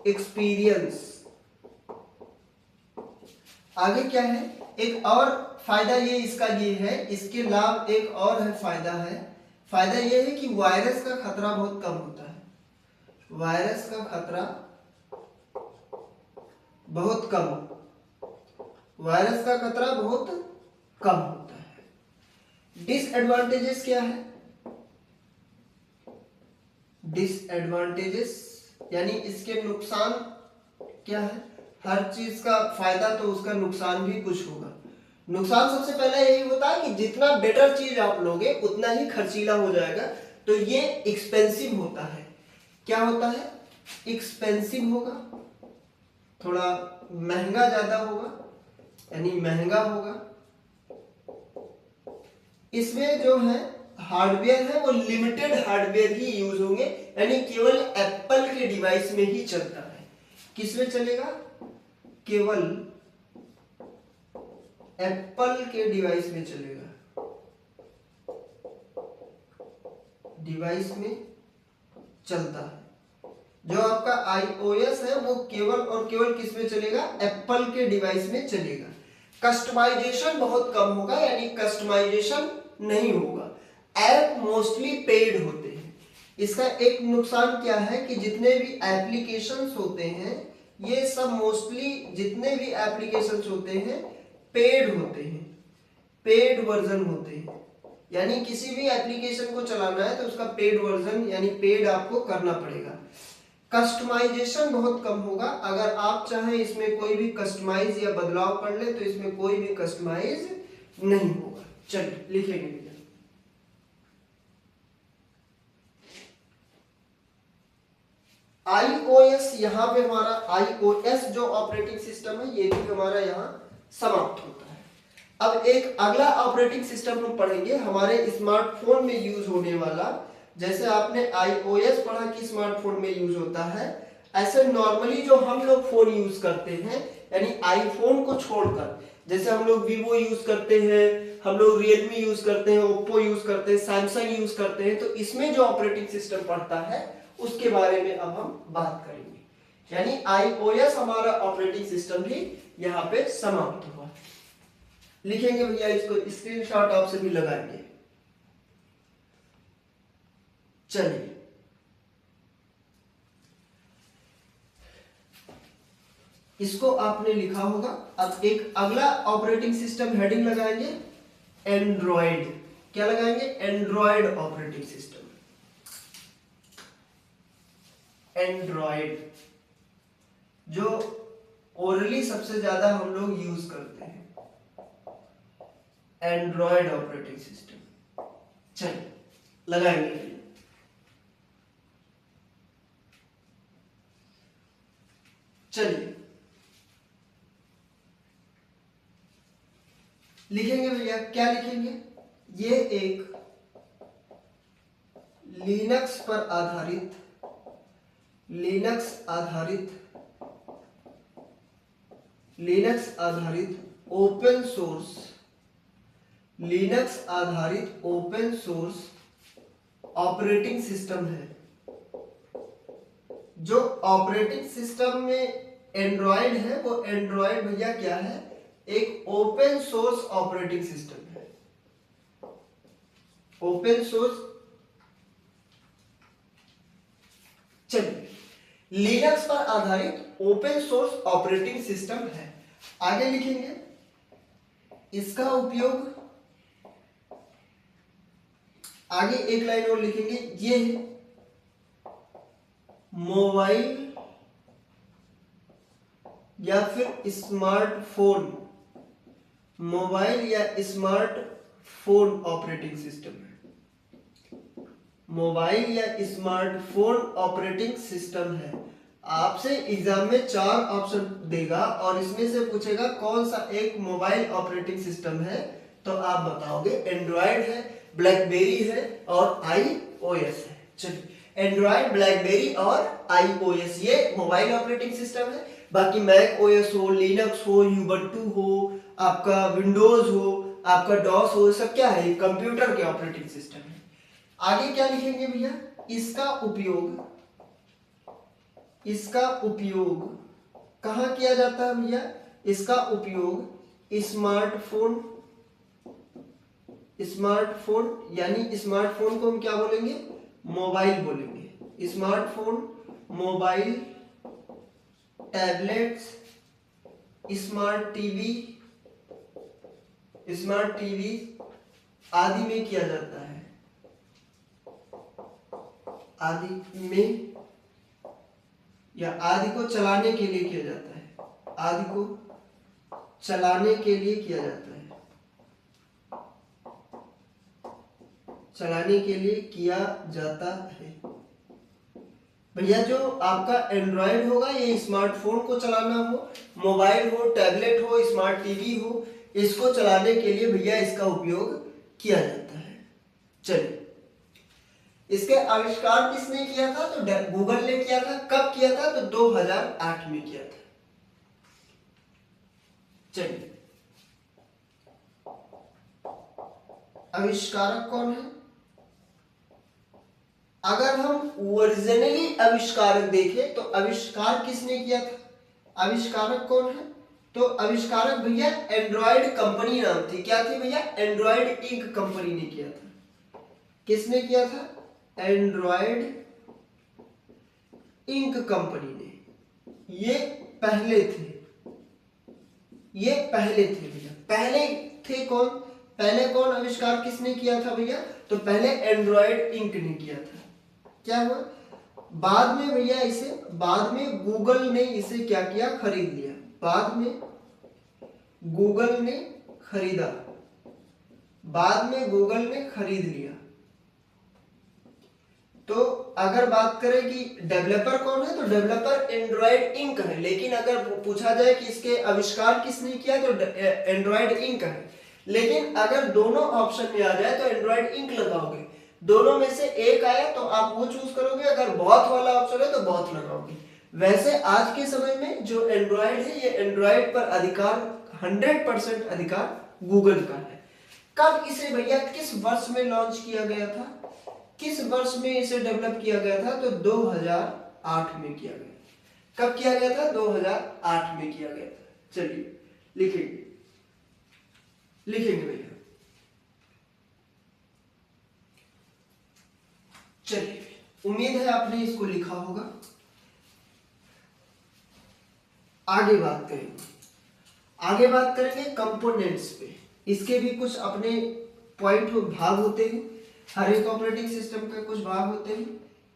एक्सपीरियंस। आगे क्या है, एक और फायदा ये इसका ये है, इसके लाभ एक और है, फायदा है, फायदा ये है कि वायरस का खतरा बहुत कम होता है, वायरस का खतरा बहुत कम, वायरस का खतरा बहुत कम होता है। डिसएडवांटेजेस क्या है, डिसएडवांटेजेस यानी इसके नुकसान क्या है, हर चीज का फायदा तो उसका नुकसान भी कुछ होगा। नुकसान सबसे पहला यही होता है कि जितना बेटर चीज आप लोगे उतना ही खर्चीला हो जाएगा, तो ये एक्सपेंसिव होता है। क्या होता है, एक्सपेंसिव होगा, थोड़ा महंगा ज्यादा होगा, यानी महंगा होगा। इसमें जो है हार्डवेयर है वो लिमिटेड हार्डवेयर ही यूज होंगे, यानी केवल एप्पल के डिवाइस में ही चलता है। किसमें चलेगा, केवल एप्पल के डिवाइस में चलेगा, डिवाइस में चलता है। जो आपका iOS है वो केवल और केवल किस में चलेगा, एप्पल के डिवाइस में चलेगा। कस्टमाइजेशन बहुत कम होगा, यानी कस्टमाइजेशन नहीं होगा। ऐप मोस्टली पेड होते हैं। इसका एक नुकसान क्या है कि जितने भी एप्लीकेशंस होते हैं ये सब मोस्टली, जितने भी एप्लीकेशंस होते हैं पेड होते हैं, पेड वर्जन होते हैं। यानी किसी भी एप्लीकेशन को चलाना है तो उसका पेड वर्जन यानी पेड आपको करना पड़ेगा। कस्टमाइजेशन बहुत कम होगा, अगर आप चाहें इसमें कोई भी कस्टमाइज या बदलाव कर ले तो इसमें कोई भी कस्टमाइज नहीं होगा। चलिए लिखेंगे भैया, iOS, यहां पे हमारा iOS जो ऑपरेटिंग सिस्टम है ये भी हमारा यहां समाप्त होता है। अब एक अगला ऑपरेटिंग सिस्टम हम पढ़ेंगे हमारे स्मार्टफोन में यूज होने वाला। जैसे आपने iOS पढ़ा कि स्मार्टफोन में यूज होता है, ऐसे नॉर्मली जो हम लोग फोन यूज करते हैं, यानी आईफोन को छोड़कर, जैसे हम लोग वीवो यूज करते हैं, हम लोग रियलमी यूज करते हैं, ओप्पो यूज करते हैं, सैमसंग यूज करते हैं, तो इसमें जो ऑपरेटिंग सिस्टम पड़ता है उसके बारे में अब हम बात करेंगे। यानी iOS हमारा ऑपरेटिंग सिस्टम भी यहाँ पे समाप्त हुआ। लिखेंगे भैया, इसको स्क्रीनशॉट आप सभी लगाएंगे। चलिए इसको आपने लिखा होगा। अब एक अगला ऑपरेटिंग सिस्टम हेडिंग लगाएंगे, एंड्रॉइड। क्या लगाएंगे, एंड्रॉइड ऑपरेटिंग सिस्टम, एंड्रॉइड जो ओरली सबसे ज्यादा हम लोग यूज करते हैं, एंड्रॉइड ऑपरेटिंग सिस्टम। चलिए लगाएंगे, चलिए लिखेंगे भैया, क्या लिखेंगे, ये एक लिनक्स पर आधारित, लिनक्स आधारित ओपन सोर्स, लिनक्स आधारित ओपन सोर्स ऑपरेटिंग सिस्टम है, जो ऑपरेटिंग सिस्टम में एंड्रॉयड है वो एंड्रॉयड भैया क्या है, एक ओपन सोर्स ऑपरेटिंग सिस्टम है। Open source. चलिए, लिनक्स पर आधारित ओपन सोर्स ऑपरेटिंग सिस्टम है। आगे लिखेंगे इसका उपयोग, आगे एक लाइन और लिखेंगे, ये है मोबाइल या फिर स्मार्टफोन, मोबाइल या स्मार्टफोन ऑपरेटिंग सिस्टम है। मोबाइल या स्मार्टफोन ऑपरेटिंग सिस्टम है। आपसे एग्जाम में 4 ऑप्शन देगा और इसमें से पूछेगा कौन सा एक मोबाइल ऑपरेटिंग सिस्टम है, तो आप बताओगे एंड्रॉयड है, ब्लैकबेरी है और आईओएस है। चलिए, एंड्रॉयड, ब्लैकबेरी और आईओएस ये मोबाइल ऑपरेटिंग सिस्टम है। बाकी मैक ओएस हो, लिनक्स हो, यूबंटू हो, आपका विंडोज हो, आपका डॉस हो, सब क्या है, कंप्यूटर के ऑपरेटिंग सिस्टम है। आगे क्या लिखेंगे भैया, इसका उपयोग, इसका उपयोग कहाँ किया जाता है भैया, इसका उपयोग स्मार्टफोन, स्मार्टफोन यानी स्मार्टफोन को हम क्या बोलेंगे, मोबाइल बोलेंगे। Smartphone, mobile, tablets, smart TV, smart TV आदि में किया जाता है, आदि में या आदि को चलाने के लिए किया जाता है, आदि को चलाने के लिए किया जाता है, चलाने के लिए किया जाता है। भैया जो आपका एंड्रॉयड होगा ये स्मार्टफोन को चलाना हो, मोबाइल हो, टैबलेट हो, स्मार्ट टीवी हो, इसको चलाने के लिए भैया इसका उपयोग किया जाता है। चलिए, इसके आविष्कार किसने किया था, तो गूगल ने किया था। कब किया था, तो 2008 में किया था। चलिए, आविष्कारक कौन है, अगर हम ओरिजिनली आविष्कारक देखें तो आविष्कार किसने किया था, आविष्कारक कौन है, तो आविष्कारक भैया एंड्रॉयड कंपनी नाम थी, क्या थी भैया, एंड्रॉयड इंक कंपनी ने किया था। किसने किया था, एंड्रॉयड इंक कंपनी ने। ये पहले थे, ये पहले थे भैया, पहले थे कौन, पहले कौन आविष्कार किसने किया था भैया, तो पहले एंड्रॉयड इंक ने किया था। क्या हुआ, बाद में भैया इसे, बाद में गूगल ने इसे क्या किया, खरीद लिया। बाद में गूगल ने खरीदा, बाद में गूगल ने खरीद लिया। तो अगर बात करें कि डेवलपर कौन है, तो डेवलपर एंड्रॉयड इंक है। लेकिन अगर पूछा जाए कि इसके आविष्कार किसने किया, तो एंड्रॉयड इंक है। लेकिन अगर दोनों ऑप्शन में आ जाए तो एंड्रॉयड इंक लगाओगे, दोनों में से एक आया तो आप वो चूज करोगे, अगर बहुत वाला ऑप्शन है तो बहुत लगाओगे। वैसे आज के समय में जो एंड्रॉयड है, ये एंड्रॉयड पर अधिकार 100% अधिकार गूगल का है। कब इसे भैया किस वर्ष में लॉन्च किया गया था, किस वर्ष में इसे डेवलप किया गया था, तो 2008 में किया गया। कब किया गया था, 2008 में किया गया था। चलिए लिखेंगे, लिखेंगे भैया। चलिए, उम्मीद है आपने इसको लिखा होगा। आगे बात करेंगे, आगे बात करेंगे कंपोनेंट्स पे। इसके भी कुछ अपने पॉइंट भाग होते हैं, हर एक ऑपरेटिंग सिस्टम के कुछ भाग होते हैं।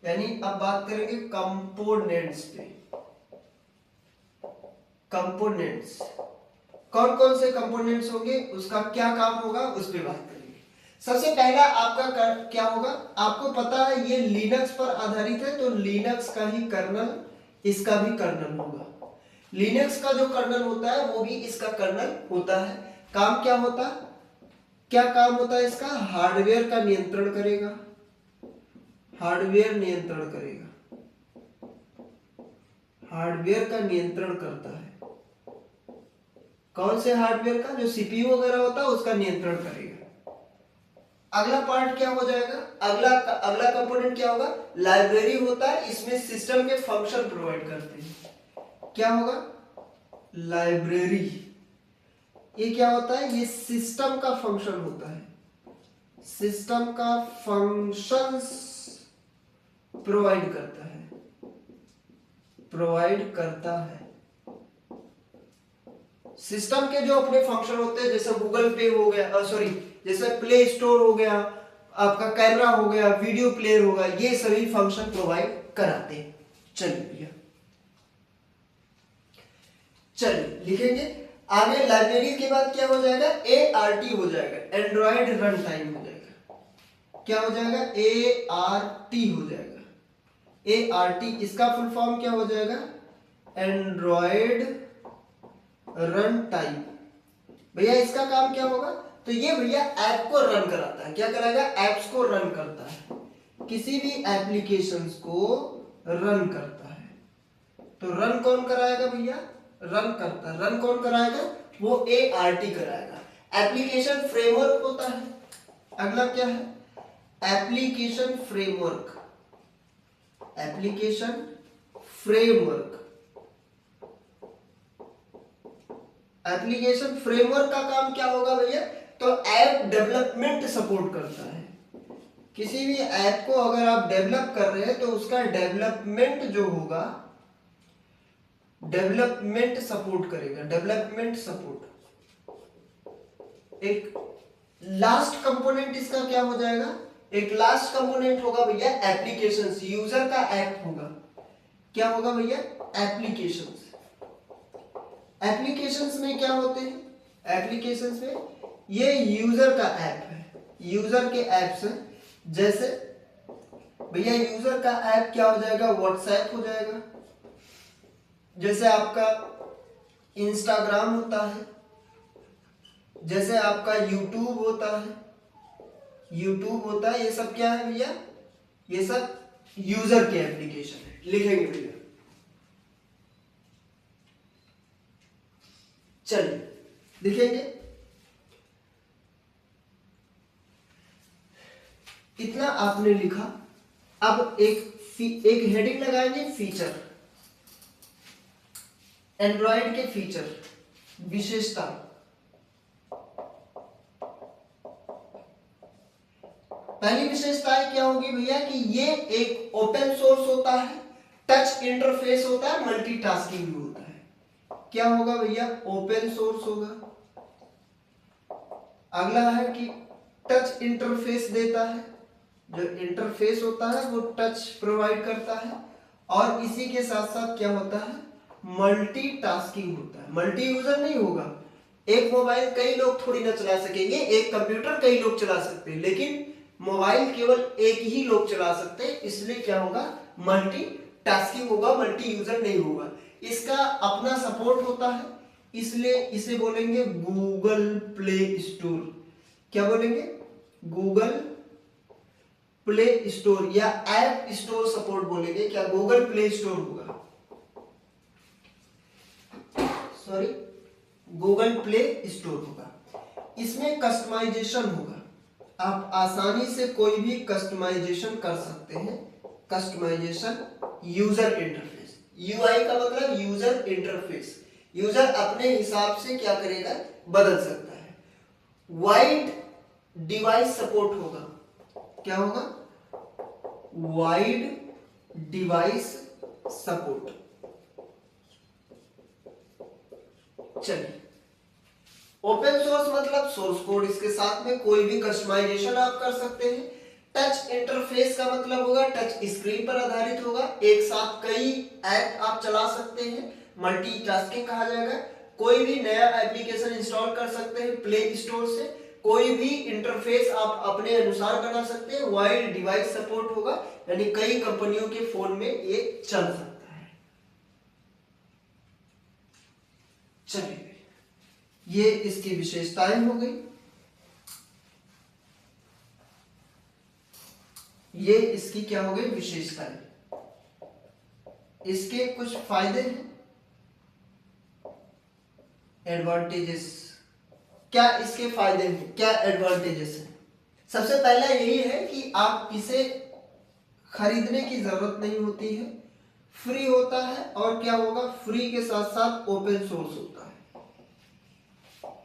यानी अब बात करेंगे कंपोनेंट्स पे। कंपोनेंट्स, कौन कौन से कंपोनेंट्स होंगे, उसका क्या काम होगा, उस पर बात करेंगे। सबसे पहला आपका क्या होगा, आपको पता है ये लिनक्स पर आधारित है, तो लिनक्स का ही कर्नल, इसका भी कर्नल होगा। लिनक्स का जो कर्नल होता है वो भी इसका कर्नल होता है। काम क्या होता है, क्या काम होता है इसका, हार्डवेयर का नियंत्रण करेगा, हार्डवेयर नियंत्रण करेगा, हार्डवेयर का नियंत्रण करता है। कौन से हार्डवेयर का, जो सीपीयू वगैरह होता है उसका नियंत्रण करेगा। अगला पार्ट क्या हो जाएगा, अगला कंपोनेंट क्या होगा, लाइब्रेरी होता है, इसमें सिस्टम के फंक्शन प्रोवाइड करते हैं। क्या होगा, लाइब्रेरी, ये क्या होता है, ये सिस्टम का फंक्शन होता है, सिस्टम का फंक्शंस प्रोवाइड करता है, प्रोवाइड करता है। सिस्टम के जो अपने फंक्शन होते हैं, जैसे गूगल पे हो गया, सॉरी जैसे प्ले स्टोर हो गया, आपका कैमरा हो गया, वीडियो प्लेयर होगा, ये सभी फंक्शन प्रोवाइड कराते हैं। चलिए भैया, चलिए लिखेंगे आगे। लाइब्रेरी के बाद क्या हो जाएगा, ART हो जाएगा, एंड्रॉइड रन टाइम हो जाएगा। क्या हो जाएगा, ART हो जाएगा। ART इसका फुल फॉर्म क्या हो जाएगा, एंड्रॉइड रन टाइम। भैया इसका काम क्या होगा, तो ये भैया ऐप को रन कराता है। क्या कराएगा, एप्स को रन करता है, किसी भी एप्लीकेशंस को रन करता है। तो रन कौन कराएगा भैया, रन करता है, रन कौन कराएगा, वो ART कराएगा। एप्लीकेशन फ्रेमवर्क होता है। अगला क्या है, application framework, application framework. Application framework का काम क्या होगा भैया, तो ऐप डेवलपमेंट सपोर्ट करता है। किसी भी ऐप को अगर आप डेवलप कर रहे हैं तो उसका डेवलपमेंट जो होगा, डेवलपमेंट सपोर्ट करेगा, डेवलपमेंट सपोर्ट। एक लास्ट कंपोनेंट इसका क्या हो जाएगा, एक लास्ट कंपोनेंट होगा भैया एप्लीकेशंस, यूजर का ऐप होगा। क्या होगा भैया, एप्लीकेशंस। एप्लीकेशंस में क्या होते हैं, एप्लीकेशंस में ये यूजर का ऐप है, यूजर के ऐप्स हैं। जैसे भैया यूजर का ऐप क्या हो जाएगा, व्हाट्सएप हो जाएगा, जैसे आपका इंस्टाग्राम होता है, जैसे आपका यूट्यूब होता है, यूट्यूब होता है, ये सब क्या है भैया, ये सब यूजर के एप्लीकेशन है। लिखेंगे भैया, चलिए लिखेंगे। इतना आपने लिखा। अब एक हेडिंग लगाएंगे, फीचर, एंड्रॉइड के फीचर, विशेषता। पहली विशेषताएं क्या होगी भैया, कि ये एक ओपन सोर्स होता है, टच इंटरफेस होता है, मल्टीटास्किंग भी होता है। क्या होगा भैया, ओपन सोर्स होगा। अगला है कि टच इंटरफेस देता है, जो इंटरफेस होता है वो टच प्रोवाइड करता है, और इसी के साथ साथ क्या होता है, मल्टीटास्किंग होता है। मल्टी यूजर नहीं होगा, एक मोबाइल कई लोग थोड़ी ना चला सकेंगे, एक कंप्यूटर कई लोग चला सकते हैं, लेकिन मोबाइल केवल एक ही लोग चला सकते हैं, इसलिए क्या होगा, मल्टीटास्किंग होगा, मल्टी यूजर नहीं होगा। इसका अपना सपोर्ट होता है, इसलिए इसे बोलेंगे गूगल प्ले स्टोर। क्या बोलेंगे, गूगल प्ले स्टोर, या ऐप स्टोर सपोर्ट बोलेंगे। क्या, गूगल प्ले स्टोर होगा, सॉरी गूगल प्ले स्टोर होगा। इसमें कस्टमाइजेशन होगा, आप आसानी से कोई भी कस्टमाइजेशन कर सकते हैं। कस्टमाइजेशन, यूजर इंटरफेस, यूआई का मतलब यूजर इंटरफेस, यूजर अपने हिसाब से क्या करेगा, बदल सकता है। वाइड डिवाइस सपोर्ट होगा। क्या होगा, वाइड डिवाइस सपोर्ट। चलिए, ओपन सोर्स मतलब सोर्स कोड, इसके साथ में कोई भी कस्टमाइजेशन आप कर सकते हैं। टच इंटरफेस का मतलब होगा टच स्क्रीन पर आधारित होगा, एक साथ कई ऐप आप चला सकते हैं, मल्टीटास्किंग कहा जाएगा। कोई भी नया एप्लीकेशन इंस्टॉल कर सकते हैं प्ले स्टोर से, कोई भी इंटरफेस आप अपने अनुसार बना सकते हैं। वाइड डिवाइस सपोर्ट होगा, यानी कई कंपनियों के फोन में ये चल सकता है। चलिए, ये इसकी विशेषताएं हो गई, ये इसकी क्या हो गई, विशेषताएं। इसके कुछ फायदे हैं, एडवांटेजेस। क्या इसके फायदे हैं, क्या एडवांटेजेस हैं। सबसे पहला यही है कि आप इसे खरीदने की जरूरत नहीं होती है, फ्री होता है, और क्या होगा, फ्री के साथ साथ ओपन सोर्स होता है।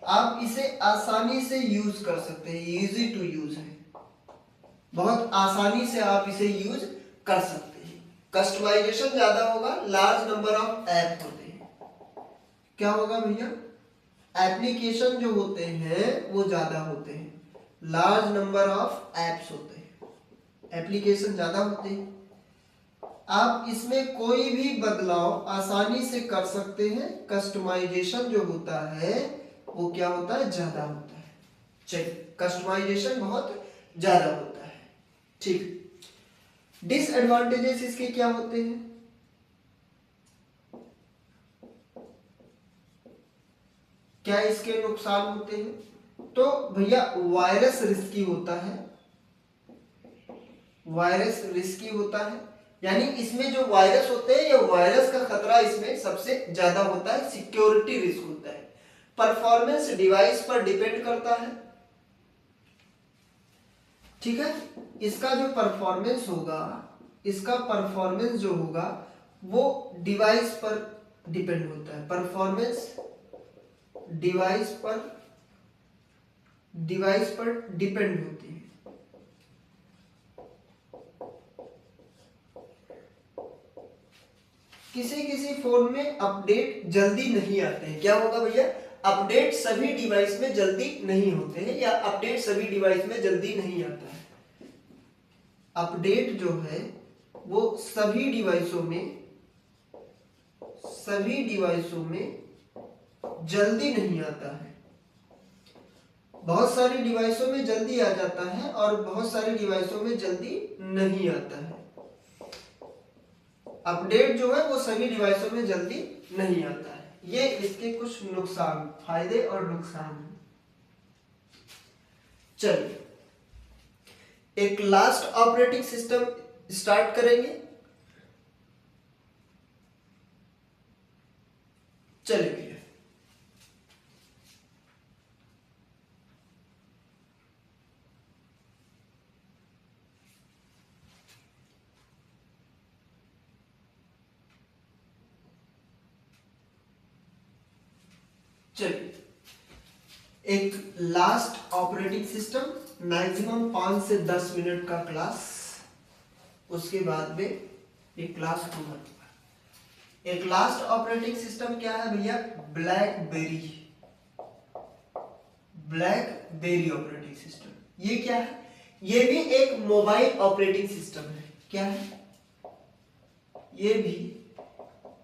आप इसे आसानी से यूज कर सकते हैं, इजी टू यूज है, बहुत आसानी से आप इसे यूज कर सकते हैं। कस्टमाइजेशन ज्यादा होगा, लार्ज नंबर ऑफ ऐप होते हैं। क्या होगा भैया, एप्लीकेशन जो होते हैं वो ज्यादा होते हैं, लार्ज नंबर ऑफ एप्स होते हैं, एप्लीकेशन ज्यादा होते हैं। आप इसमें कोई भी बदलाव आसानी से कर सकते हैं, कस्टमाइजेशन जो होता है वो क्या होता है, ज्यादा होता है। चलिए, कस्टमाइजेशन बहुत ज्यादा होता है। ठीक, डिसएडवांटेजेस इसके क्या होते हैं? क्या इसके नुकसान होते हैं? तो भैया वायरस रिस्की होता है, वायरस रिस्की होता है, यानी इसमें जो वायरस होते हैं, ये वायरस का खतरा इसमें सबसे ज्यादा होता है, सिक्योरिटी रिस्क होता है। परफॉर्मेंस डिवाइस पर डिपेंड करता है, ठीक है। इसका जो परफॉर्मेंस होगा, इसका परफॉर्मेंस जो होगा वो डिवाइस पर डिपेंड होता है, परफॉर्मेंस डिवाइस पर डिपेंड होती है। किसी किसी फोन में अपडेट जल्दी नहीं आते हैं। क्या होगा भैया, अपडेट सभी डिवाइस में जल्दी नहीं होते हैं, या अपडेट सभी डिवाइस में जल्दी नहीं आता है। अपडेट जो है वो सभी डिवाइसों में जल्दी नहीं आता है। बहुत सारी डिवाइसों में जल्दी आ जाता है और बहुत सारी डिवाइसों में जल्दी नहीं आता है। अपडेट जो है वो सभी डिवाइसों में जल्दी नहीं आता है। ये इसके कुछ नुकसान, फायदे और नुकसान हैं। चलिए, एक लास्ट ऑपरेटिंग सिस्टम स्टार्ट करेंगे। चलिए भैया, चलिए एक लास्ट ऑपरेटिंग सिस्टम, मैक्सिमम 5 से 10 मिनट का क्लास, उसके बाद में एक क्लास होगा। एक लास्ट ऑपरेटिंग सिस्टम क्या है भैया, ब्लैकबेरी ऑपरेटिंग सिस्टम। ये क्या है, ये भी एक मोबाइल ऑपरेटिंग सिस्टम है। क्या है, ये भी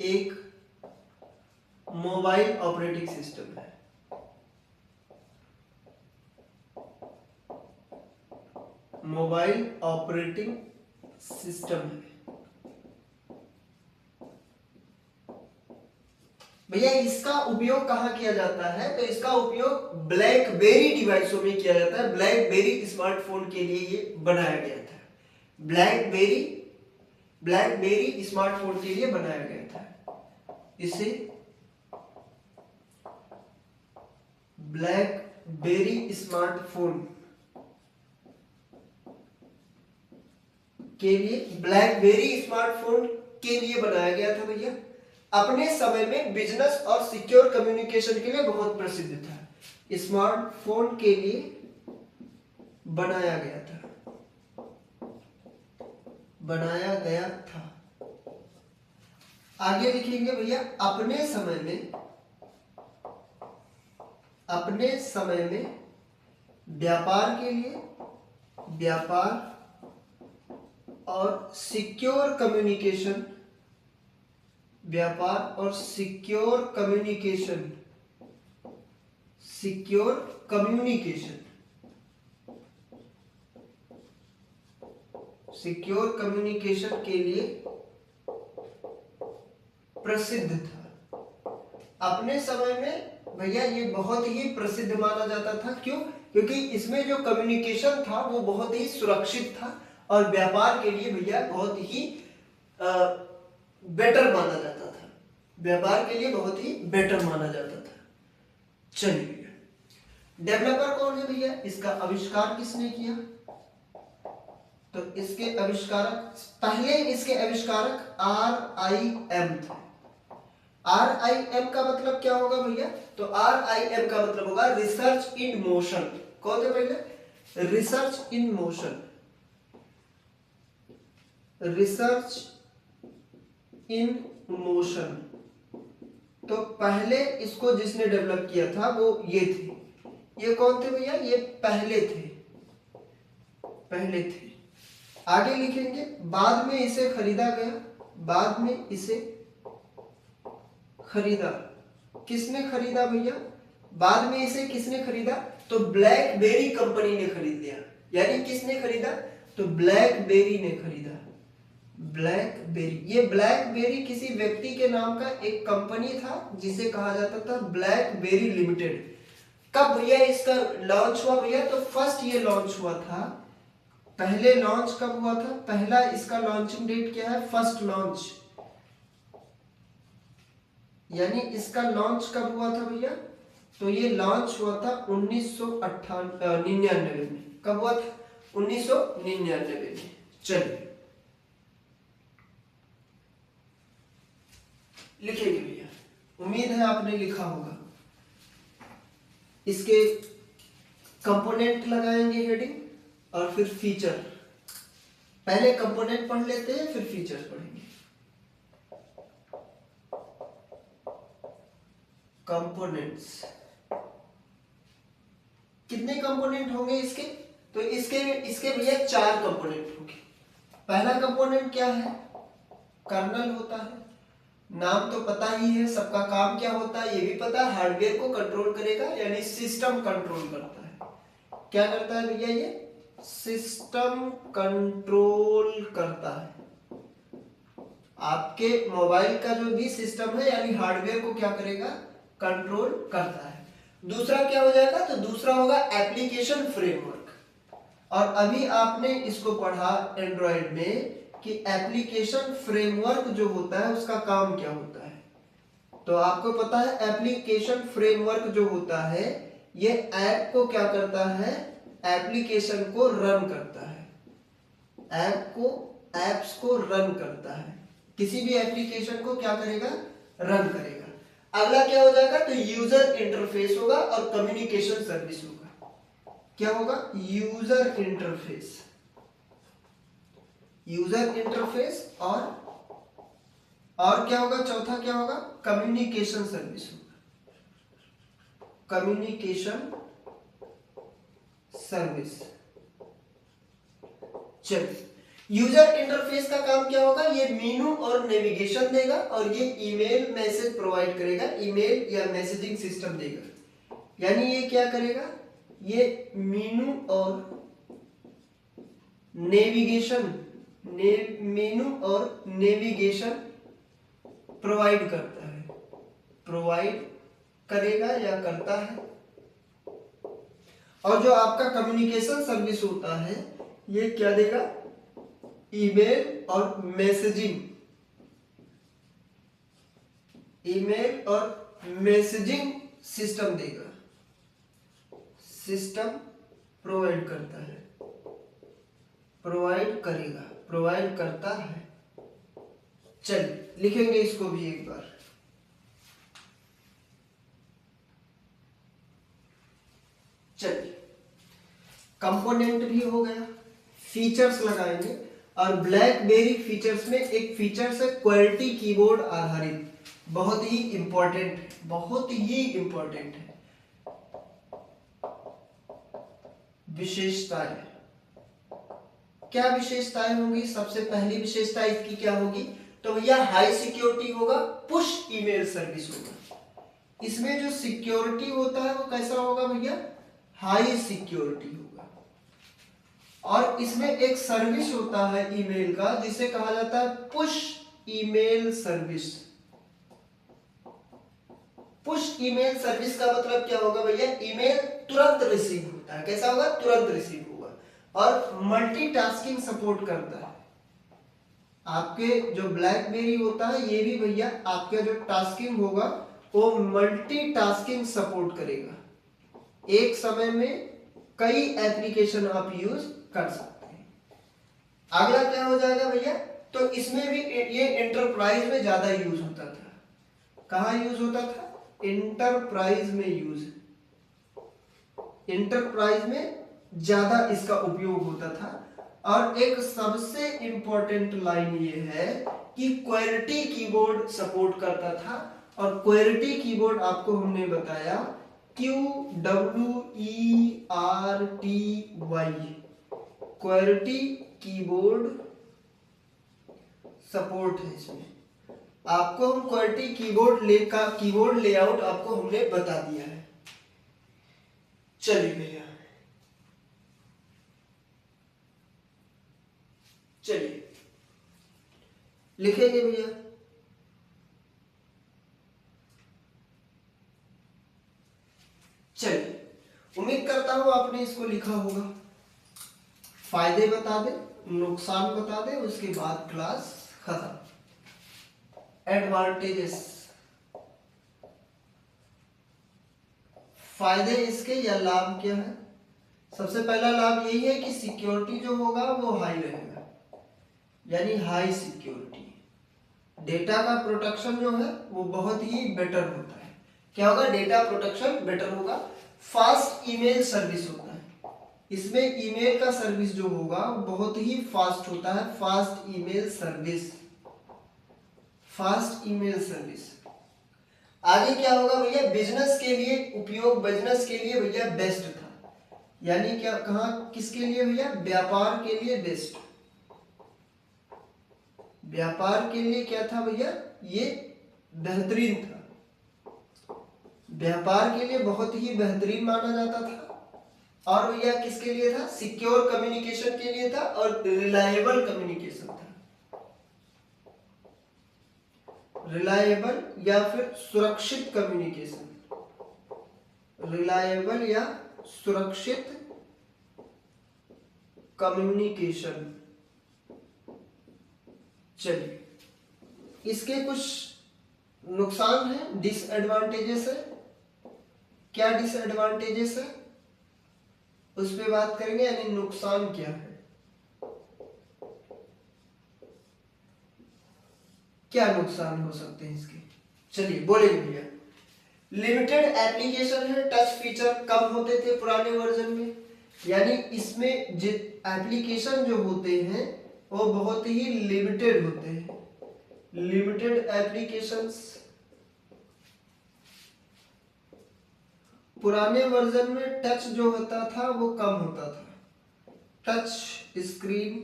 एक मोबाइल ऑपरेटिंग सिस्टम है। मोबाइल ऑपरेटिंग सिस्टम है भैया। इसका उपयोग कहाँ किया जाता है, तो इसका उपयोग ब्लैकबेरी डिवाइसों में किया जाता है। ब्लैकबेरी स्मार्टफोन के लिए ये बनाया गया था। ब्लैकबेरी स्मार्टफोन के लिए बनाया गया था। इसे ब्लैकबेरी स्मार्टफोन के लिए, ब्लैकबेरी स्मार्टफोन के लिए बनाया गया था भैया। अपने समय में बिजनेस और सिक्योर कम्युनिकेशन के लिए बहुत प्रसिद्ध था। स्मार्टफोन के लिए बनाया गया था। आगे लिखेंगे भैया, अपने समय में व्यापार के लिए, व्यापार और सिक्योर कम्युनिकेशन, सिक्योर कम्युनिकेशन के लिए प्रसिद्ध था। अपने समय में भैया ये बहुत ही प्रसिद्ध माना जाता था। क्यों? क्योंकि इसमें जो कम्युनिकेशन था वो बहुत ही सुरक्षित था और व्यापार के लिए भैया बहुत ही बेटर माना जाता था। व्यापार के लिए बहुत ही बेटर माना जाता था। चलिए, डेवलपर कौन है भैया, इसका आविष्कार किसने किया? तो इसके आविष्कारक, पहले इसके आविष्कारक RIM थे। RIM का मतलब क्या होगा भैया? तो RIM का मतलब होगा रिसर्च इन मोशन। कौन थे पहले? Research in motion. Research in motion. तो पहले इसको जिसने डेवलप किया था वो ये थे। ये कौन थे भैया? ये पहले थे, पहले थे। आगे लिखेंगे, बाद में इसे खरीदा गया। बाद में इसे खरीदा, किसने खरीदा भैया? बाद में इसे किसने खरीदा? तो ब्लैकबेरी कंपनी ने खरीद लिया। यानी किसने खरीदा? तो ब्लैकबेरी ने खरीदा। ब्लैकबेरी, ये ब्लैकबेरी किसी व्यक्ति के नाम का एक कंपनी था जिसे कहा जाता था ब्लैकबेरी लिमिटेड। कब भैया इसका लॉन्च हुआ भैया? तो फर्स्ट ये लॉन्च हुआ था। पहले लॉन्च कब हुआ था? पहला इसका लॉन्चिंग डेट क्या है? फर्स्ट लॉन्च, यानी इसका लॉन्च कब हुआ था भैया? तो ये लॉन्च हुआ था 1999 में। कब हुआ था? 1999 में। चलिए लिखेंगे भैया, उम्मीद है आपने लिखा होगा। इसके कंपोनेंट लगाएंगे हेडिंग, और फिर फीचर। पहले कंपोनेंट पढ़ लेते हैं, फिर फीचर पढ़ेंगे। कंपोनेंट्स, कितने कंपोनेंट होंगे इसके? तो इसके भैया 4 कंपोनेंट होंगे। पहला कंपोनेंट क्या है? कर्नल होता है। नाम तो पता ही है, सबका काम क्या होता है ये भी पता है। हार्डवेयर को कंट्रोल करेगा, यानी सिस्टम कंट्रोल करता है। क्या करता है भैया? ये सिस्टम कंट्रोल करता है। आपके मोबाइल का जो भी सिस्टम है, यानी हार्डवेयर को क्या करेगा? कंट्रोल करता है। दूसरा क्या हो जाएगा? तो दूसरा होगा एप्लीकेशन फ्रेमवर्क। और अभी आपने इसको पढ़ा एंड्रॉयड में कि एप्लीकेशन फ्रेमवर्क जो होता है उसका काम क्या होता है। तो आपको पता है एप्लीकेशन फ्रेमवर्क जो होता है ये ऐप को क्या करता है? एप्लीकेशन को रन करता है। एप्स को रन करता है। किसी भी एप्लीकेशन को क्या करेगा? रन करेगा। अगला क्या हो जाएगा? तो यूजर इंटरफेस होगा और कम्युनिकेशन सर्विस होगा। क्या होगा? User interface. यूजर इंटरफेस और क्या होगा? चौथा क्या होगा? कम्युनिकेशन सर्विस होगा। Communication service. चलिए, यूजर इंटरफेस का काम क्या होगा? ये मेनू और नेविगेशन देगा, और ये ईमेल मैसेज प्रोवाइड करेगा, ईमेल या मैसेजिंग सिस्टम देगा। यानी ये क्या करेगा? ये मेनू और नेविगेशन, मेनू और नेविगेशन प्रोवाइड करता है, प्रोवाइड करेगा या करता है। और जो आपका कम्युनिकेशन सर्विस होता है ये क्या देगा? ईमेल और मैसेजिंग, ईमेल और मैसेजिंग सिस्टम देगा, सिस्टम प्रोवाइड करता है, प्रोवाइड करेगा, प्रोवाइड करता है। चलिए लिखेंगे इसको भी एक बार। चलिए, कंपोनेंट भी हो गया, फीचर्स लगाएंगे। और ब्लैकबेरी फीचर्स में एक फीचर्स है क्वालिटी कीबोर्ड आधारित, बहुत ही इंपॉर्टेंट है, बहुत ही इंपॉर्टेंट है। विशेषताएं, क्या विशेषताएं होंगी? सबसे पहली विशेषता इसकी क्या होगी? तो भैया हाई सिक्योरिटी होगा, पुश ईमेल सर्विस होगा। इसमें जो सिक्योरिटी होता है वो कैसा होगा भैया? हाई सिक्योरिटी होगा। और इसमें एक सर्विस होता है ईमेल का जिसे कहा जाता है push email service. Push email service का मतलब क्या होगा भैया? ईमेल तुरंत रिसीव होता है। कैसा होगा? तुरंत रिसीव होगा। और मल्टीटास्किंग सपोर्ट करता है। आपके जो ब्लैकबेरी होता है ये भी भैया आपका जो टास्किंग होगा वो मल्टीटास्किंग सपोर्ट करेगा। एक समय में कई एप्लीकेशन आप यूज कर सकते हैं। अगला क्या हो जाएगा भैया, तो इसमें भी ये एंटरप्राइज में ज्यादा यूज होता था। कहाँ यूज होता था? एंटरप्राइज में यूज, एंटरप्राइज में ज्यादा इसका उपयोग होता था। और एक सबसे इंपॉर्टेंट लाइन ये है कि क्वेरिटी कीबोर्ड सपोर्ट करता था। और क्वेरिटी कीबोर्ड आपको हमने बताया QWERTY, क्वेरिटी कीबोर्ड सपोर्ट है इसमें। आपको हम क्वेरिटी कीबोर्ड लेआउट आपको हमने बता दिया है। चलिए भैया, चलिए लिखेंगे भैया। चलिए, उम्मीद करता हूं आपने इसको लिखा होगा। फायदे बता दे, नुकसान बता दे, उसके बाद क्लास खत्म। एडवांटेजेस, फायदे इसके या लाभ क्या है? सबसे पहला लाभ यही है कि सिक्योरिटी जो होगा वो हाई रहेगा, यानी हाई सिक्योरिटी। डेटा का प्रोटेक्शन जो है वो बहुत ही बेटर होता है। क्या होगा? डेटा प्रोटेक्शन बेटर होगा। फास्ट ईमेल सर्विस होता है, इसमें ईमेल का सर्विस जो होगा बहुत ही फास्ट होता है। Fast email service, fast email service. आगे क्या होगा भैया? बिजनेस के लिए उपयोग, बिजनेस के लिए भैया बेस्ट था। यानी क्या, कहां, किसके लिए भैया? व्यापार के लिए बेस्ट। व्यापार के लिए क्या था भैया? ये बेहतरीन था, व्यापार के लिए बहुत ही बेहतरीन माना जाता था। और भैया किसके लिए था? सिक्योर कम्युनिकेशन के लिए था और रिलायबल कम्युनिकेशन था। रिलायबल या फिर सुरक्षित कम्युनिकेशन, रिलायबल या सुरक्षित कम्युनिकेशन। चलिए, इसके कुछ नुकसान है, डिसएडवांटेजेस है। क्या डिसएडवांटेजेस है उस पर बात करेंगे, यानी नुकसान क्या है, क्या नुकसान हो सकते हैं इसके। चलिए बोलेंगे भैया। लिमिटेड एप्लीकेशन है, टच फीचर कम होते थे पुराने वर्जन में, यानी इसमें एप्लीकेशन जो होते हैं वो बहुत ही लिमिटेड होते हैं। लिमिटेड एप्लीकेशंस पुराने वर्जन में। टच जो होता था वो कम होता था, टच स्क्रीन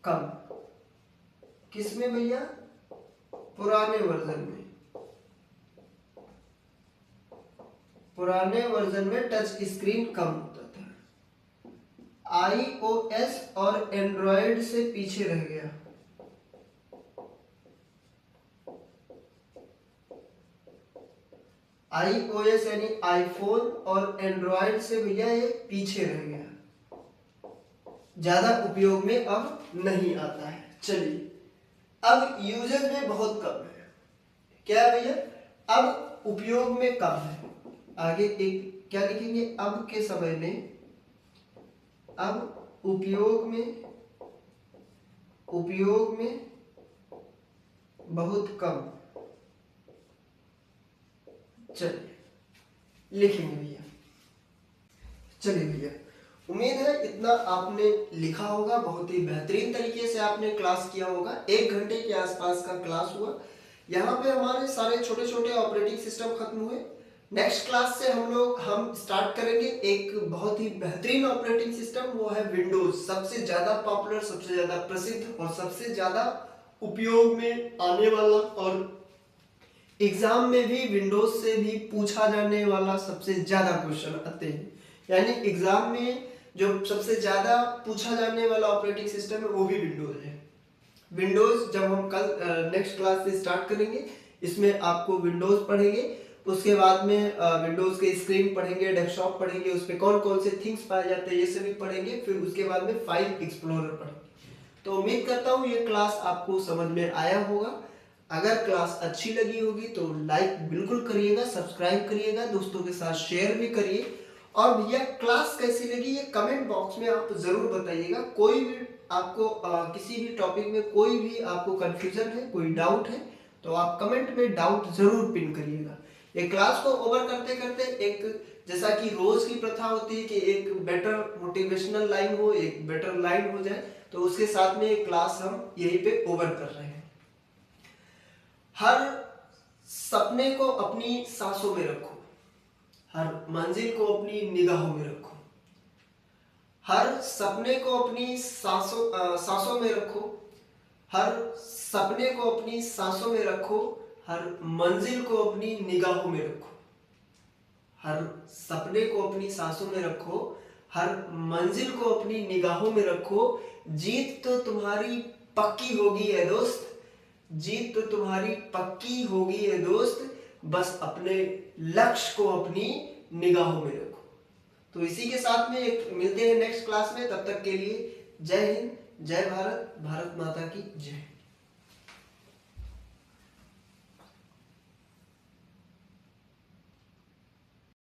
कम। किसमें भैया? पुराने वर्जन में। पुराने वर्जन में टच स्क्रीन कम होता था। iOS और एंड्रॉयड से पीछे रह गया। iOS यानी आईफोन और एंड्रॉयड से भैया ये पीछे रह गया, ज्यादा उपयोग में अब नहीं आता है। चलिए, अब यूजेज में बहुत कम है। क्या है भैया? अब उपयोग में कम है। आगे एक क्या लिखेंगे? अब के समय में, अब उपयोग में बहुत कम। चलिए लिखेंगे भैया। चलिए भैया, उम्मीद है इतना आपने लिखा होगा, बहुत ही बेहतरीन तरीके से आपने क्लास किया होगा। 1 घंटे के आसपास का क्लास हुआ। यहाँ पे हमारे सारे छोटे छोटे ऑपरेटिंग सिस्टम खत्म हुए। नेक्स्ट क्लास से हम स्टार्ट करेंगे एक बहुत ही बेहतरीन ऑपरेटिंग सिस्टम, वो है विंडोज। सबसे ज्यादा पॉपुलर, सबसे ज्यादा प्रसिद्ध और सबसे ज्यादा उपयोग में आने वाला, और एग्जाम में भी विंडोज से भी पूछा जाने वाला सबसे ज्यादा क्वेश्चन आते हैं। यानी एग्जाम में जो सबसे ज्यादा पूछा जाने वाला ऑपरेटिंग सिस्टम है वो भी विंडोज है। विंडोज जब हम कल नेक्स्ट क्लास से स्टार्ट करेंगे, इसमें आपको विंडोज पढ़ेंगे, उसके बाद में विंडोज के स्क्रीन पढ़ेंगे, डेस्कटॉप पढ़ेंगे, उस पर कौन कौन से थिंग्स पाए जाते हैं ये सभी पढ़ेंगे। फिर उसके बाद में फाइल एक्सप्लोरर पढ़ेंगे। तो उम्मीद करता हूँ ये क्लास आपको समझ में आया होगा। अगर क्लास अच्छी लगी होगी तो लाइक बिल्कुल करिएगा, सब्सक्राइब करिएगा, दोस्तों के साथ शेयर भी करिए। और भैया क्लास कैसी लगी ये कमेंट बॉक्स में आप जरूर बताइएगा। कोई भी आपको किसी भी टॉपिक में कोई भी आपको कंफ्यूजन है, कोई डाउट है, तो आप कमेंट में डाउट जरूर पिन करिएगा। ये क्लास को ओवर करते करते एक जैसा कि रोज की प्रथा होती है कि एक बेटर मोटिवेशनल लाइन हो, एक बेटर लाइन हो जाए, तो उसके साथ में एक क्लास हम यहीं पे ओवर कर रहे हैं। हर सपने को अपनी सांसों में रखो, हर मंजिल को अपनी निगाहों में रखो। हर सपने को अपनी सांसों में रखो, हर सपने को अपनी सांसों में रखो, हर मंजिल को अपनी निगाहों में रखो। हर सपने को अपनी सांसों में रखो, हर मंजिल को अपनी निगाहों में रखो। जीत तो तुम्हारी पक्की होगी है दोस्त, जीत तो तुम्हारी पक्की होगी है दोस्त, बस अपने लक्ष्य को अपनी निगाहों में रखो। तो इसी के साथ में मिलते हैं नेक्स्ट क्लास में। तब तक के लिए जय हिंद, जय भारत, भारत माता की जय।